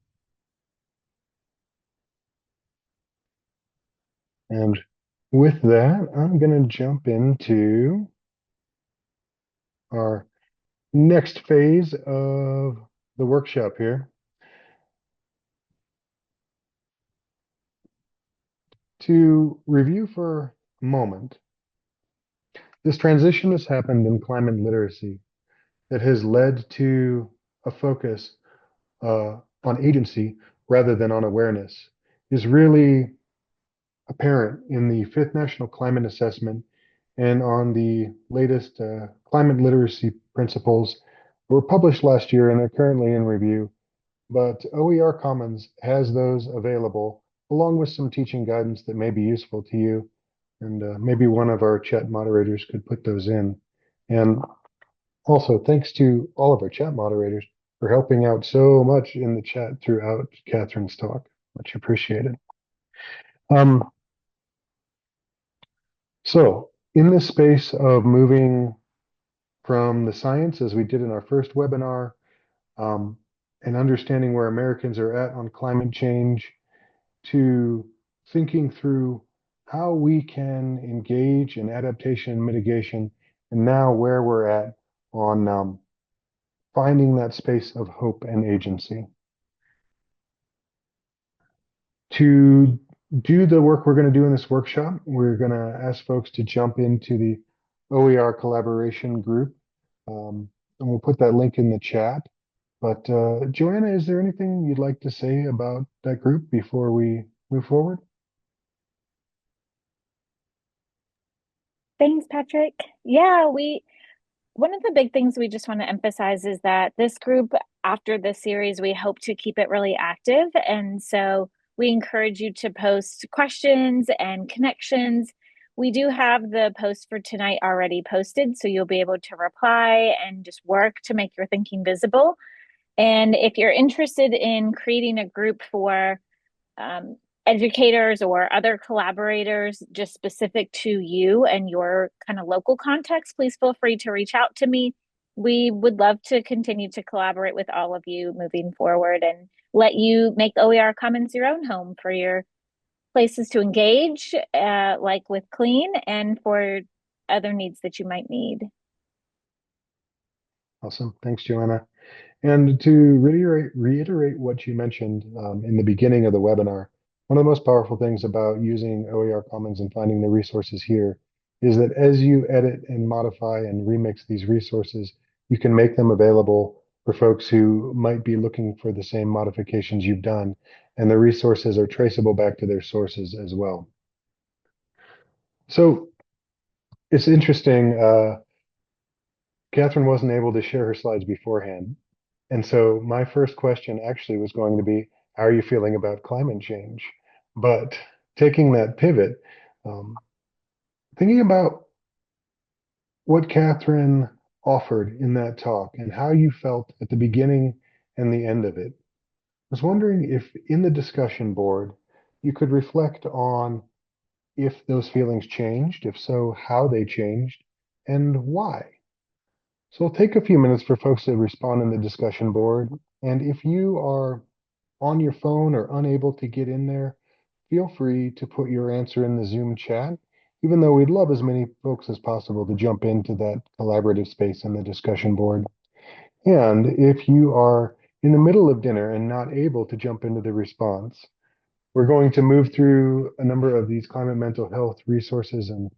And with that, I'm going to jump into our next phase of the workshop here. To review for a moment, this transition has happened in climate literacy that has led to a focus on agency rather than on awareness is really apparent in the fifth National Climate Assessment and on the latest climate literacy principles that were published last year and are currently in review. But OER Commons has those available along with some teaching guidance that may be useful to you. And maybe one of our chat moderators could put those in. And also, thanks to all of our chat moderators for helping out so much in the chat throughout Katharine's talk. Much appreciated. So in this space of moving from the science, as we did in our first webinar, and understanding where Americans are at on climate change, to thinking through how we can engage in adaptation and mitigation, and now where we're at on finding that space of hope and agency. To do the work we're going to do in this workshop, we're going to ask folks to jump into the OER collaboration group, and we'll put that link in the chat. But Joanna, is there anything you'd like to say about that group before we move forward? Thanks, Patrick. Yeah, one of the big things we just want to emphasize is that this group, after this series, we hope to keep it really active. And so we encourage you to post questions and connections. We do have the post for tonight already posted, so you'll be able to reply and just work to make your thinking visible. And if you're interested in creating a group for educators or other collaborators just specific to you and your kind of local context, please feel free to reach out to me. we would love to continue to collaborate with all of you moving forward and let you make OER Commons your own home for your places to engage, like with clean, and for other needs that you might need. Awesome. Thanks, Joanna. And to reiterate what you mentioned in the beginning of the webinar, one of the most powerful things about using OER Commons and finding the resources here is that as you edit and modify and remix these resources, you can make them available for folks who might be looking for the same modifications you've done, and the resources are traceable back to their sources as well. So it's interesting, Katharine wasn't able to share her slides beforehand. And so my first question actually was going to be, how are you feeling about climate change? But taking that pivot, um, thinking about what Katharine offered in that talk and how you felt at the beginning and the end of it, I was wondering if in the discussion board, you could reflect on if those feelings changed, if so, how they changed, and why. So I'll take a few minutes for folks to respond in the discussion board. And if you are on your phone or unable to get in there, feel free to put your answer in the Zoom chat, even though we'd love as many folks as possible to jump into that collaborative space in the discussion board. And if you are in the middle of dinner and not able to jump into the response, we're going to move through a number of these climate mental health resources and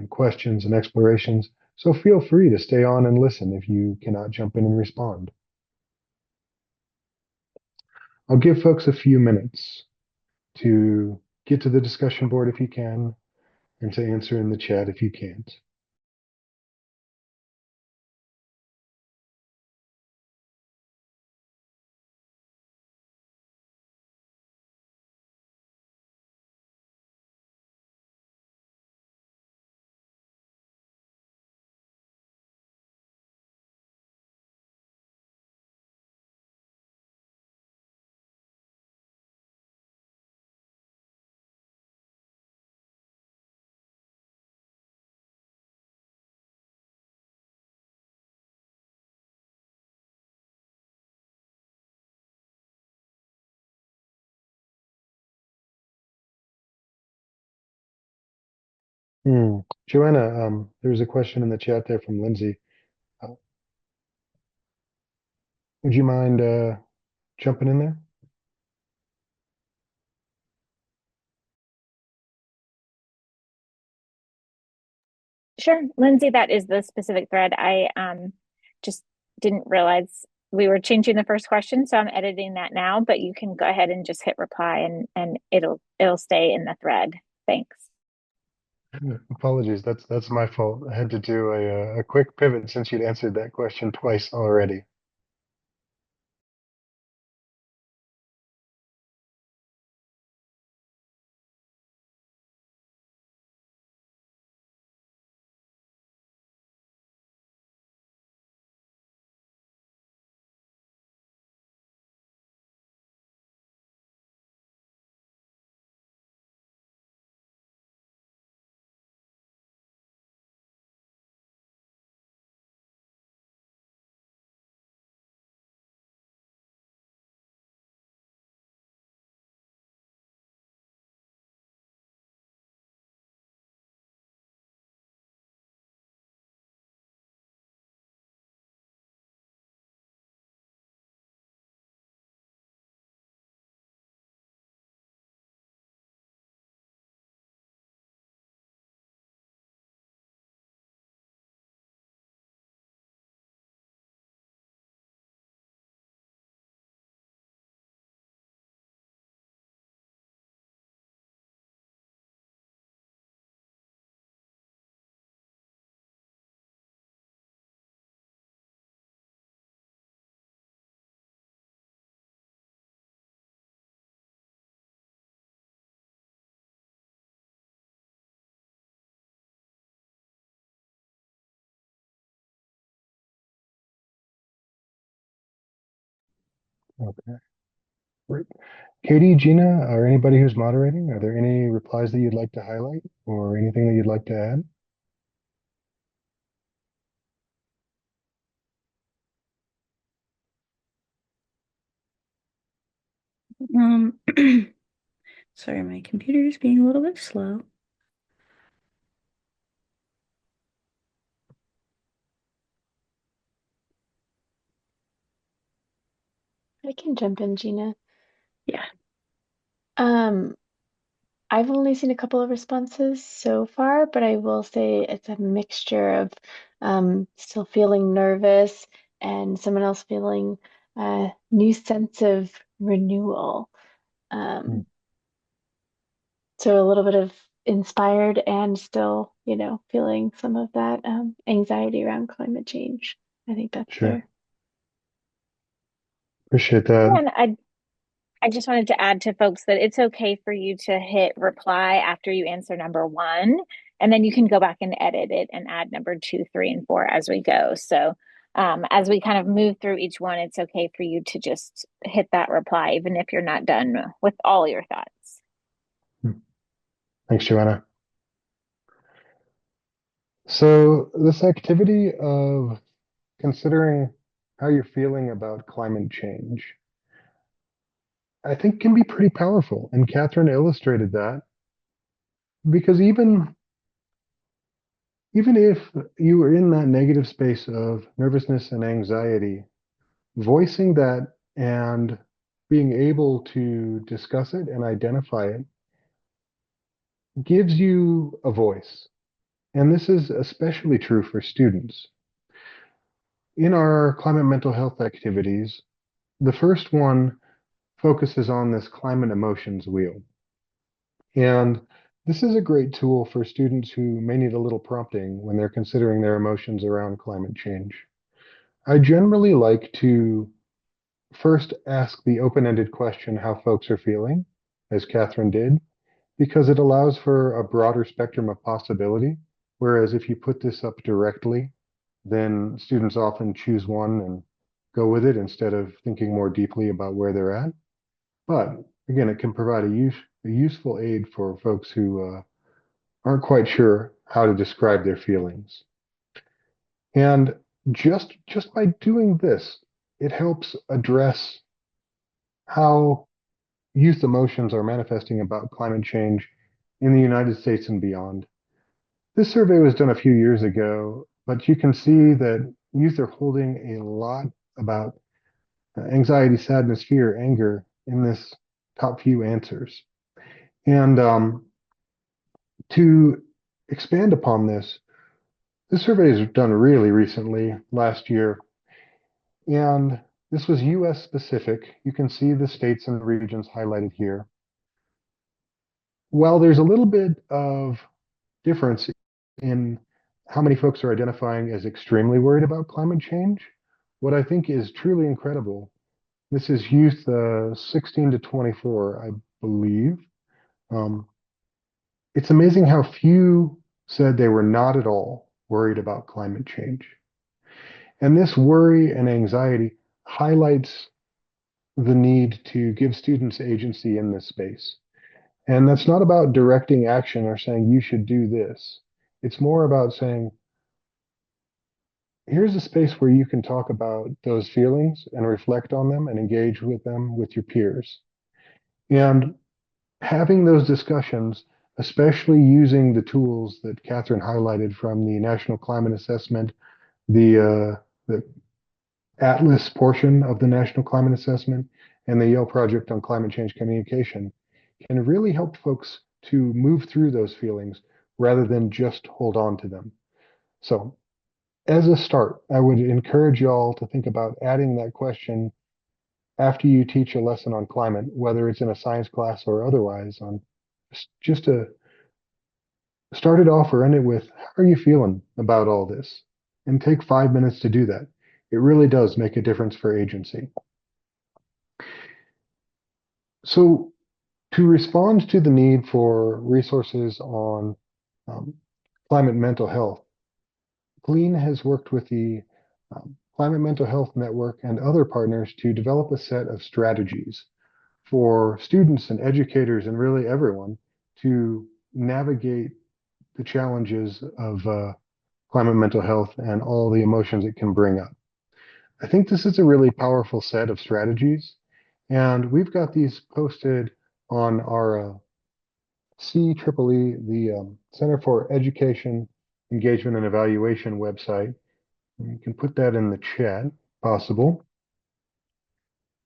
questions and explorations. So feel free to stay on and listen if you cannot jump in and respond. I'll give folks a few minutes to get to the discussion board if you can, and to answer in the chat if you can't. Joanna, there's a question in the chat there from Lindsay. Uh, would you mind jumping in there? Sure, Lindsay, that is the specific thread. I just didn't realize we were changing the first question, so I'm editing that now, but you can go ahead and just hit reply and it'll stay in the thread. Thanks. Apologies, that's my fault. I had to do a quick pivot since you'd answered that question twice already. Okay, great. Katie, Gina, or anybody who's moderating, are there any replies that you'd like to highlight or anything that you'd like to add? Um, sorry, my computer is being a little bit slow. I can jump in, Gina. Yeah. Um, I've only seen a couple of responses so far, but I will say it's a mixture of still feeling nervous and someone else feeling a new sense of renewal. Mm, Um, so a little bit of inspired and still, feeling some of that anxiety around climate change. I think that's sure. there. Appreciate Yeah, that. and I just wanted to add to folks that it's okay for you to hit reply after you answer number one, and then you can go back and edit it and add number two, three, and four as we go. So as we kind of move through each one, it's okay for you to just hit that reply, even if you're not done with all your thoughts. Mm, thanks, Joanna. So this activity of considering how you're feeling about climate change, I think can be pretty powerful. And Catherine illustrated that because even if you were in that negative space of nervousness and anxiety, voicing that and being able to discuss it and identify it gives you a voice. And this is especially true for students. In our climate mental health activities, the first one focuses on this climate emotions wheel. And this is a great tool for students who may need a little prompting when they're considering their emotions around climate change. I generally like to first ask the open-ended question how folks are feeling, as Catherine did, because it allows for a broader spectrum of possibility. Whereas if you put this up directly, then students often choose one and go with it instead of thinking more deeply about where they're at. But again, it can provide a useful aid for folks who aren't quite sure how to describe their feelings. And just by doing this, it helps address how youth emotions are manifesting about climate change in the United States and beyond. This survey was done a few years ago, but you can see that youth are holding a lot about anxiety, sadness, fear, anger in this top few answers. And to expand upon this, this survey was done really recently, last year, and this was US specific. You can see the states and regions highlighted here. While there's a little bit of difference in how many folks are identifying as extremely worried about climate change, what I think is truly incredible, this is youth 16 to 24, I believe. Um, it's amazing how few said they were not at all worried about climate change. And this worry and anxiety highlights the need to give students agency in this space. And that's not about directing action or saying you should do this. It's more about saying, here's a space where you can talk about those feelings and reflect on them and engage with them with your peers. And having those discussions, especially using the tools that Catherine highlighted from the National Climate Assessment, the Atlas portion of the National Climate Assessment, and the Yale Project on Climate Change Communication, can really help folks to move through those feelings rather than just hold on to them. So, as a start, I would encourage y'all to think about adding that question after you teach a lesson on climate, whether it's in a science class or otherwise, on just to start it off or end it with, how are you feeling about all this? And take 5 minutes to do that. It really does make a difference for agency. So, to respond to the need for resources on um, climate mental health, Clean has worked with the Climate Mental Health Network and other partners to develop a set of strategies for students and educators and really everyone to navigate the challenges of climate mental health and all the emotions it can bring up. I think this is a really powerful set of strategies, And we've got these posted on our CEEE, the Center for Education, Engagement, and Evaluation website. You can put that in the chat, possible.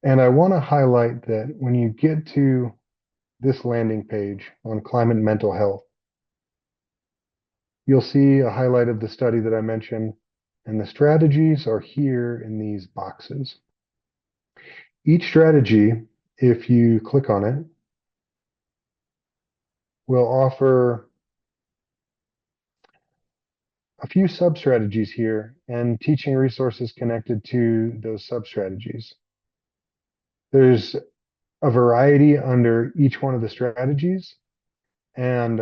And I want to highlight that when you get to this landing page on climate and mental health, you'll see a highlight of the study that I mentioned, and the strategies are here in these boxes. Each strategy, if you click on it, will offer a few sub-strategies here and teaching resources connected to those sub-strategies. There's a variety under each one of the strategies, and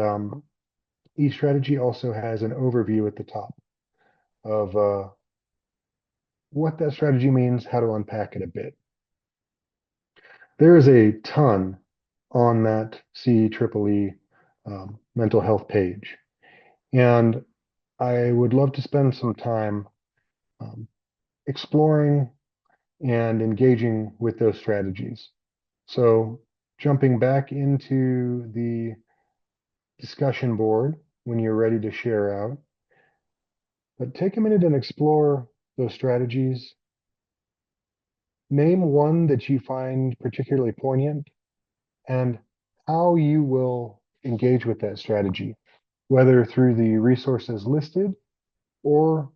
each strategy also has an overview at the top of what that strategy means, how to unpack it a bit. There is a ton on that CEEE mental health page, and I would love to spend some time exploring and engaging with those strategies. So jumping back into the discussion board when you're ready to share out, but take a minute and explore those strategies. Name one that you find particularly poignant and how you will engage with that strategy, whether through the resources listed or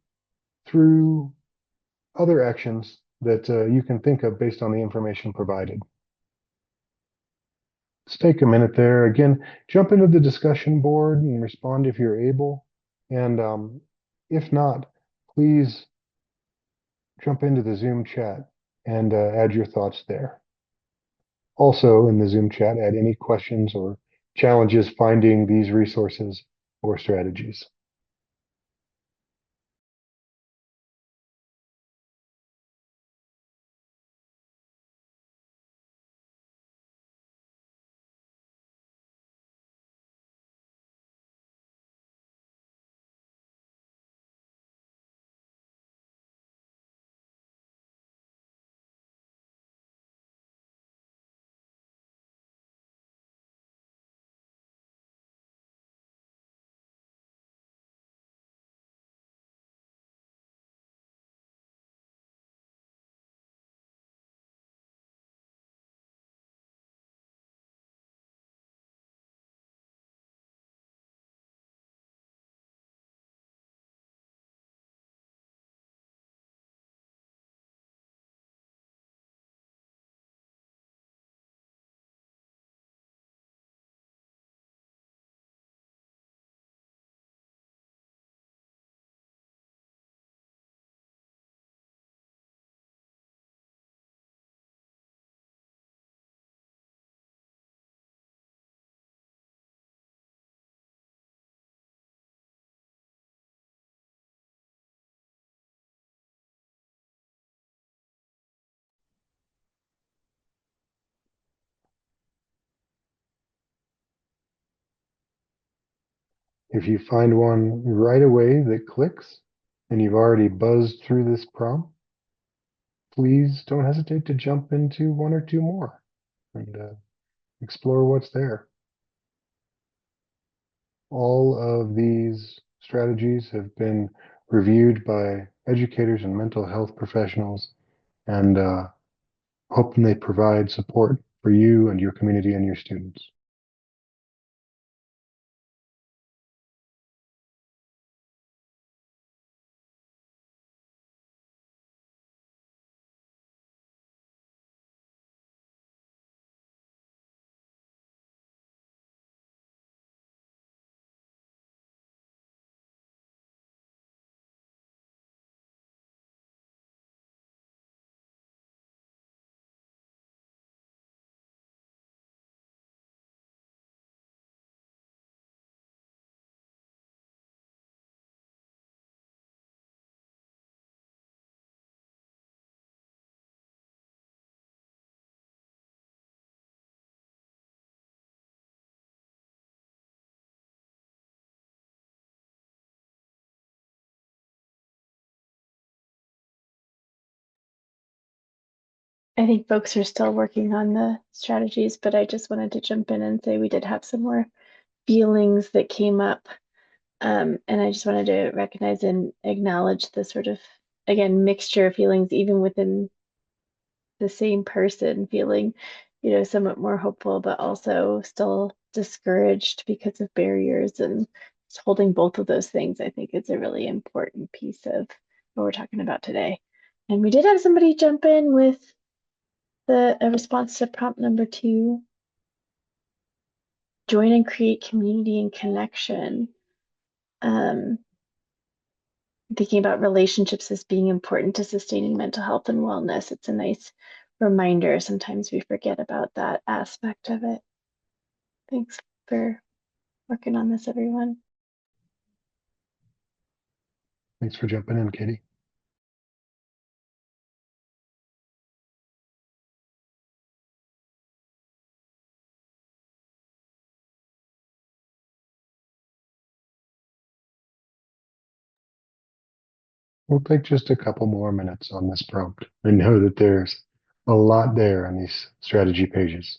through other actions that you can think of based on the information provided. Let's take a minute there. Again, jump into the discussion board and respond if you're able. And if not, please jump into the Zoom chat and add your thoughts there. Also in the Zoom chat, add any questions or challenges finding these resources or strategies. If you find one right away that clicks and you've already buzzed through this prompt, please don't hesitate to jump into one or two more and explore what's there. All of these strategies have been reviewed by educators and mental health professionals, and hoping they provide support for you and your community and your students. I think folks are still working on the strategies, but I just wanted to jump in and say we did have some more feelings that came up. And I just wanted to recognize and acknowledge the sort of, again, mixture of feelings, even within the same person feeling, somewhat more hopeful, but also still discouraged because of barriers. And just holding both of those things, I think, is a really important piece of what we're talking about today. And we did have somebody jump in with a response to prompt number 2. Join and create community and connection. Thinking about relationships as being important to sustaining mental health and wellness. It's a nice reminder. Sometimes we forget about that aspect of it. Thanks for working on this, everyone. Thanks for jumping in, Katie. We'll take just a couple more minutes on this prompt. I know that there's a lot there on these strategy pages.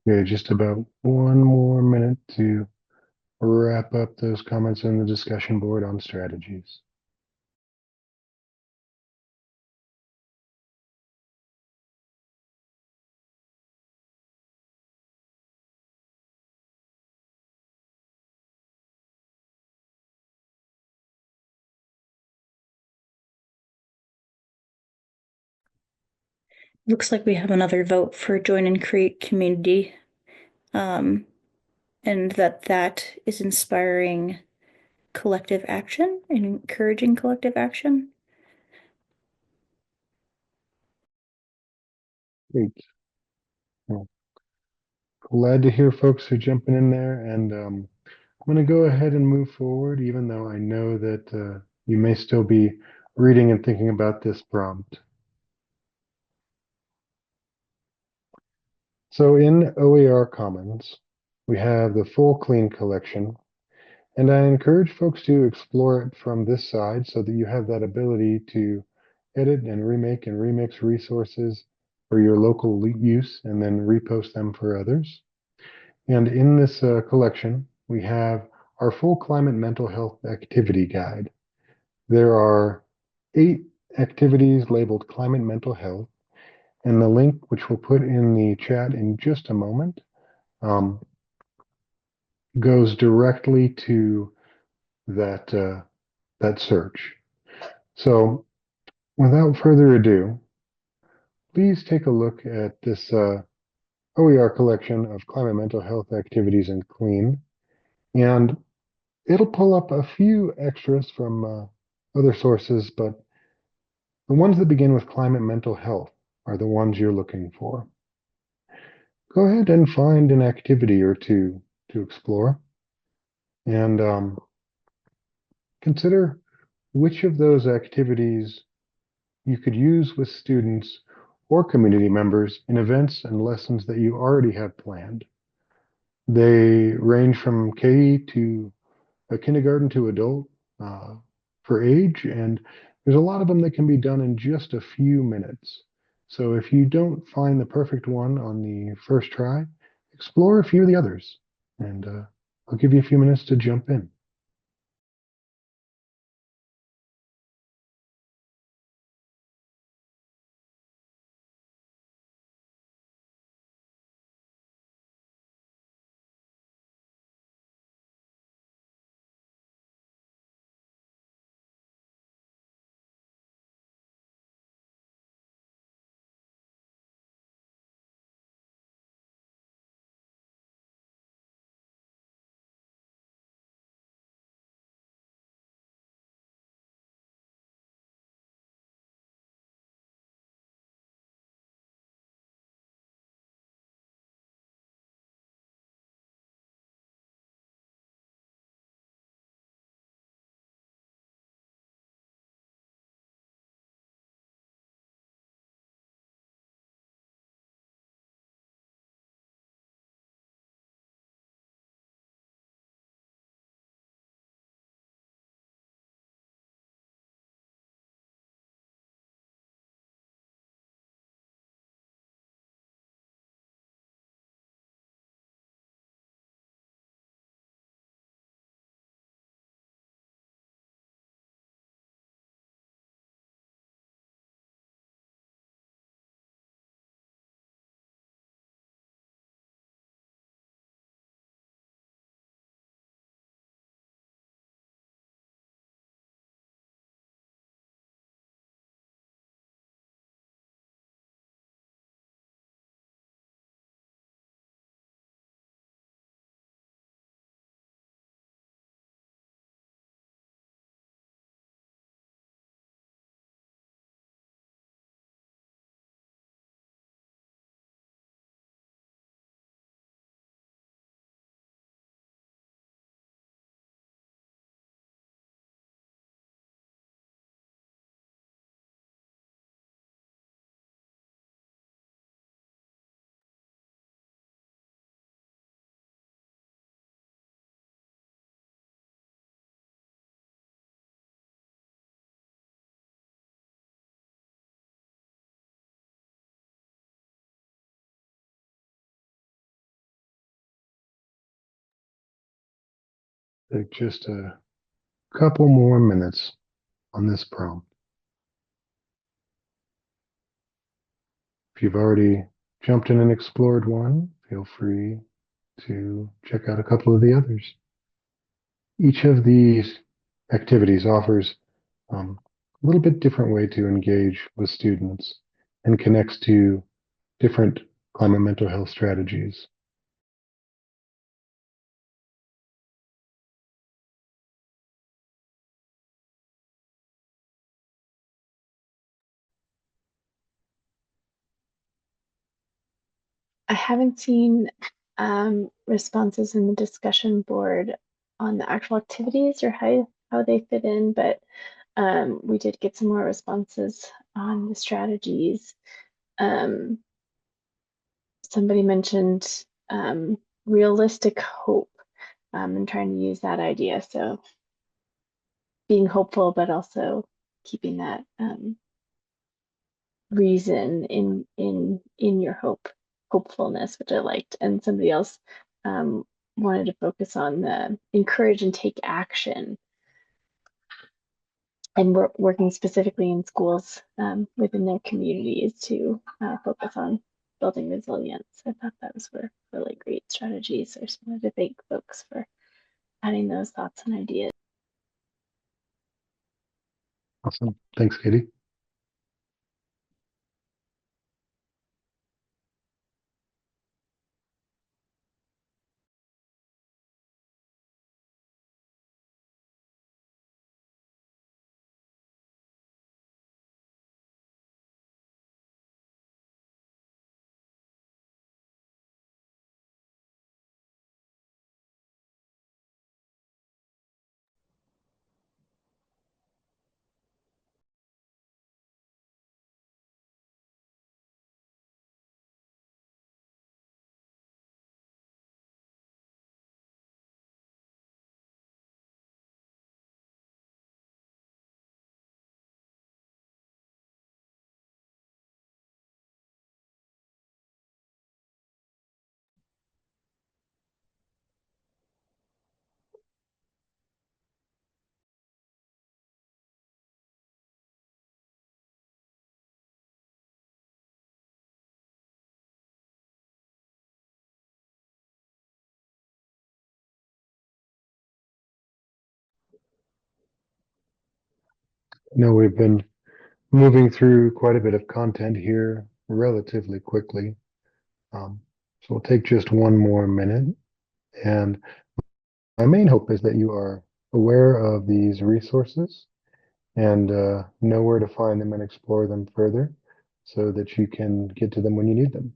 Okay, just about one more minute to wrap up those comments in the discussion board on strategies. Looks like we have another vote for join and create community. And that is inspiring collective action and encouraging collective action. Great. Well, glad to hear folks are jumping in there, and I'm going to go ahead and move forward, even though I know that you may still be reading and thinking about this prompt. So in OER Commons, we have the full clean collection, and I encourage folks to explore it from this side so that you have that ability to edit and remake and remix resources for your local use and then repost them for others. And in this collection, we have our full climate mental health activity guide. There are 8 activities labeled climate mental health, and the link, which we'll put in the chat in just a moment, goes directly to that search. So without further ado, please take a look at this OER collection of climate mental health activities in Clean, and it'll pull up a few extras from other sources, but the ones that begin with climate mental health are the ones you're looking for. Go ahead and find an activity or two to explore, and consider which of those activities you could use with students or community members in events and lessons that you already have planned. They range from KE to kindergarten to adult for age, and There's a lot of them that can be done in just a few minutes. So if you don't find the perfect one on the first try, explore a few of the others, and I'll give you a few minutes to jump in. Take just a couple more minutes on this prompt. If you've already jumped in and explored one, feel free to check out a couple of the others. Each of these activities offers a little bit different way to engage with students and connects to different climate mental health strategies. I haven't seen responses in the discussion board on the actual activities or how they fit in, but we did get some more responses on the strategies. Um, Somebody mentioned realistic hope and trying to use that idea. So being hopeful, but also keeping that reason in your hopefulness, which I liked. And somebody else um, wanted to focus on the encourage and take action, and we're working specifically in schools within their communities to focus on building resilience. I thought that was were really great strategies. So I just wanted to thank folks for adding those thoughts and ideas. Awesome. Thanks, Katie. know we've been moving through quite a bit of content here relatively quickly. So we'll take just one more minute. And my main hope is that you are aware of these resources and know where to find them and explore them further so that you can get to them when you need them.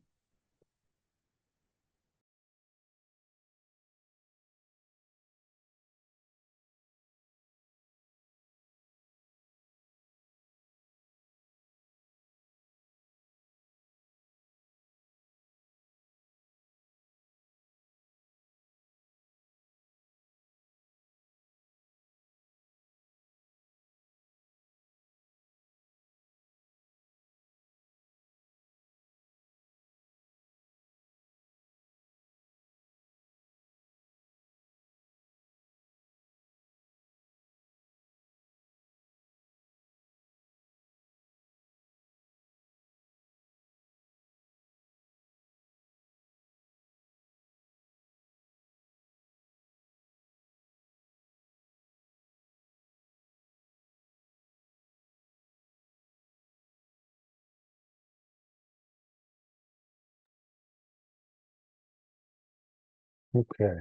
Okay.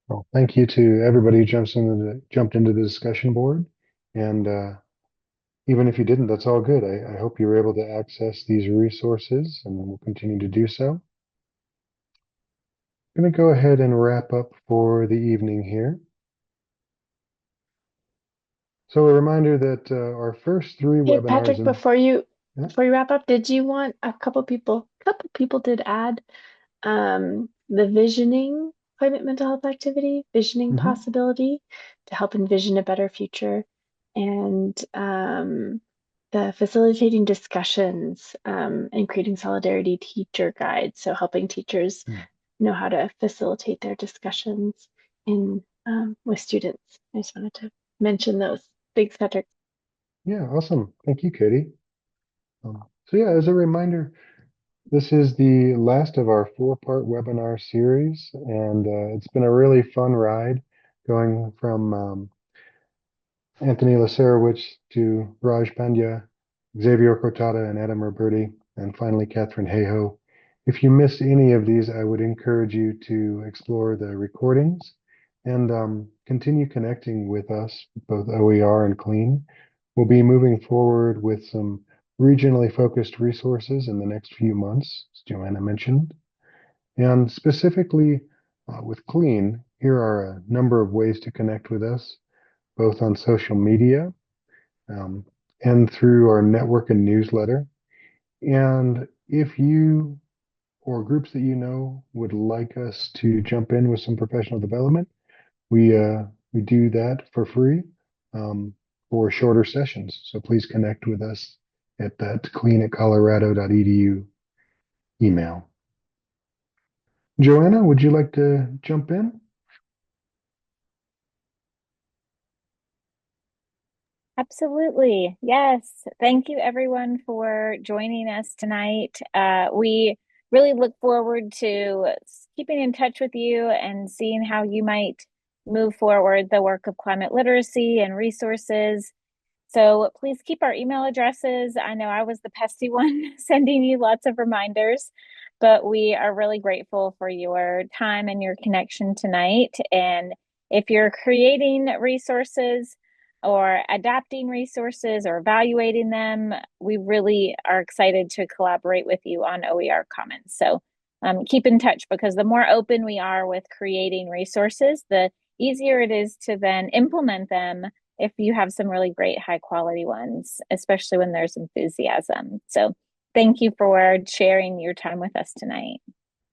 Well, thank you to everybody who jumped into the discussion board. And even if you didn't, that's all good. I hope you were able to access these resources and will continue to do so. I'm going to go ahead and wrap up for the evening here. So a reminder that our first three Hey, webinars Patrick, in before you wrap up, did you want a couple people did add the visioning climate mental health activity, visioning Mhm. possibility to help envision a better future, and the facilitating discussions and creating solidarity teacher guides. So helping teachers Mm. know how to facilitate their discussions in with students. I just wanted to mention those. Thanks, Patrick. Yeah, awesome. Thank you, Katie. So yeah, as a reminder, this is the last of our four-part webinar series, and it's been a really fun ride going from Anthony Lasarowicz to Raj Pandya, Xavier Cortada, and Adam Roberti, and finally Katharine Hayhoe. If you missed any of these, I would encourage you to explore the recordings and continue connecting with us, both OER and CLEAN. We'll be moving forward with some regionally focused resources in the next few months, as Joanna mentioned. And specifically with CLEAN, here are a number of ways to connect with us, both on social media um, and through our network and newsletter. And if you or groups that you know would like us to jump in with some professional development, we do that for free for shorter sessions. So please connect with us at that clean@colorado.edu email. Joanna, would you like to jump in? Absolutely. Yes. Thank you, everyone, for joining us tonight. We really look forward to keeping in touch with you and seeing how you might move forward the work of climate literacy and resources. So please keep our email addresses. I know I was the pesky one sending you lots of reminders, but we are really grateful for your time and your connection tonight. And if you're creating resources or adapting resources or evaluating them, we really are excited to collaborate with you on OER Commons. So keep in touch, because the more open we are with creating resources, the easier it is to then implement them if you have some really great high quality ones, especially when there's enthusiasm. So thank you for sharing your time with us tonight.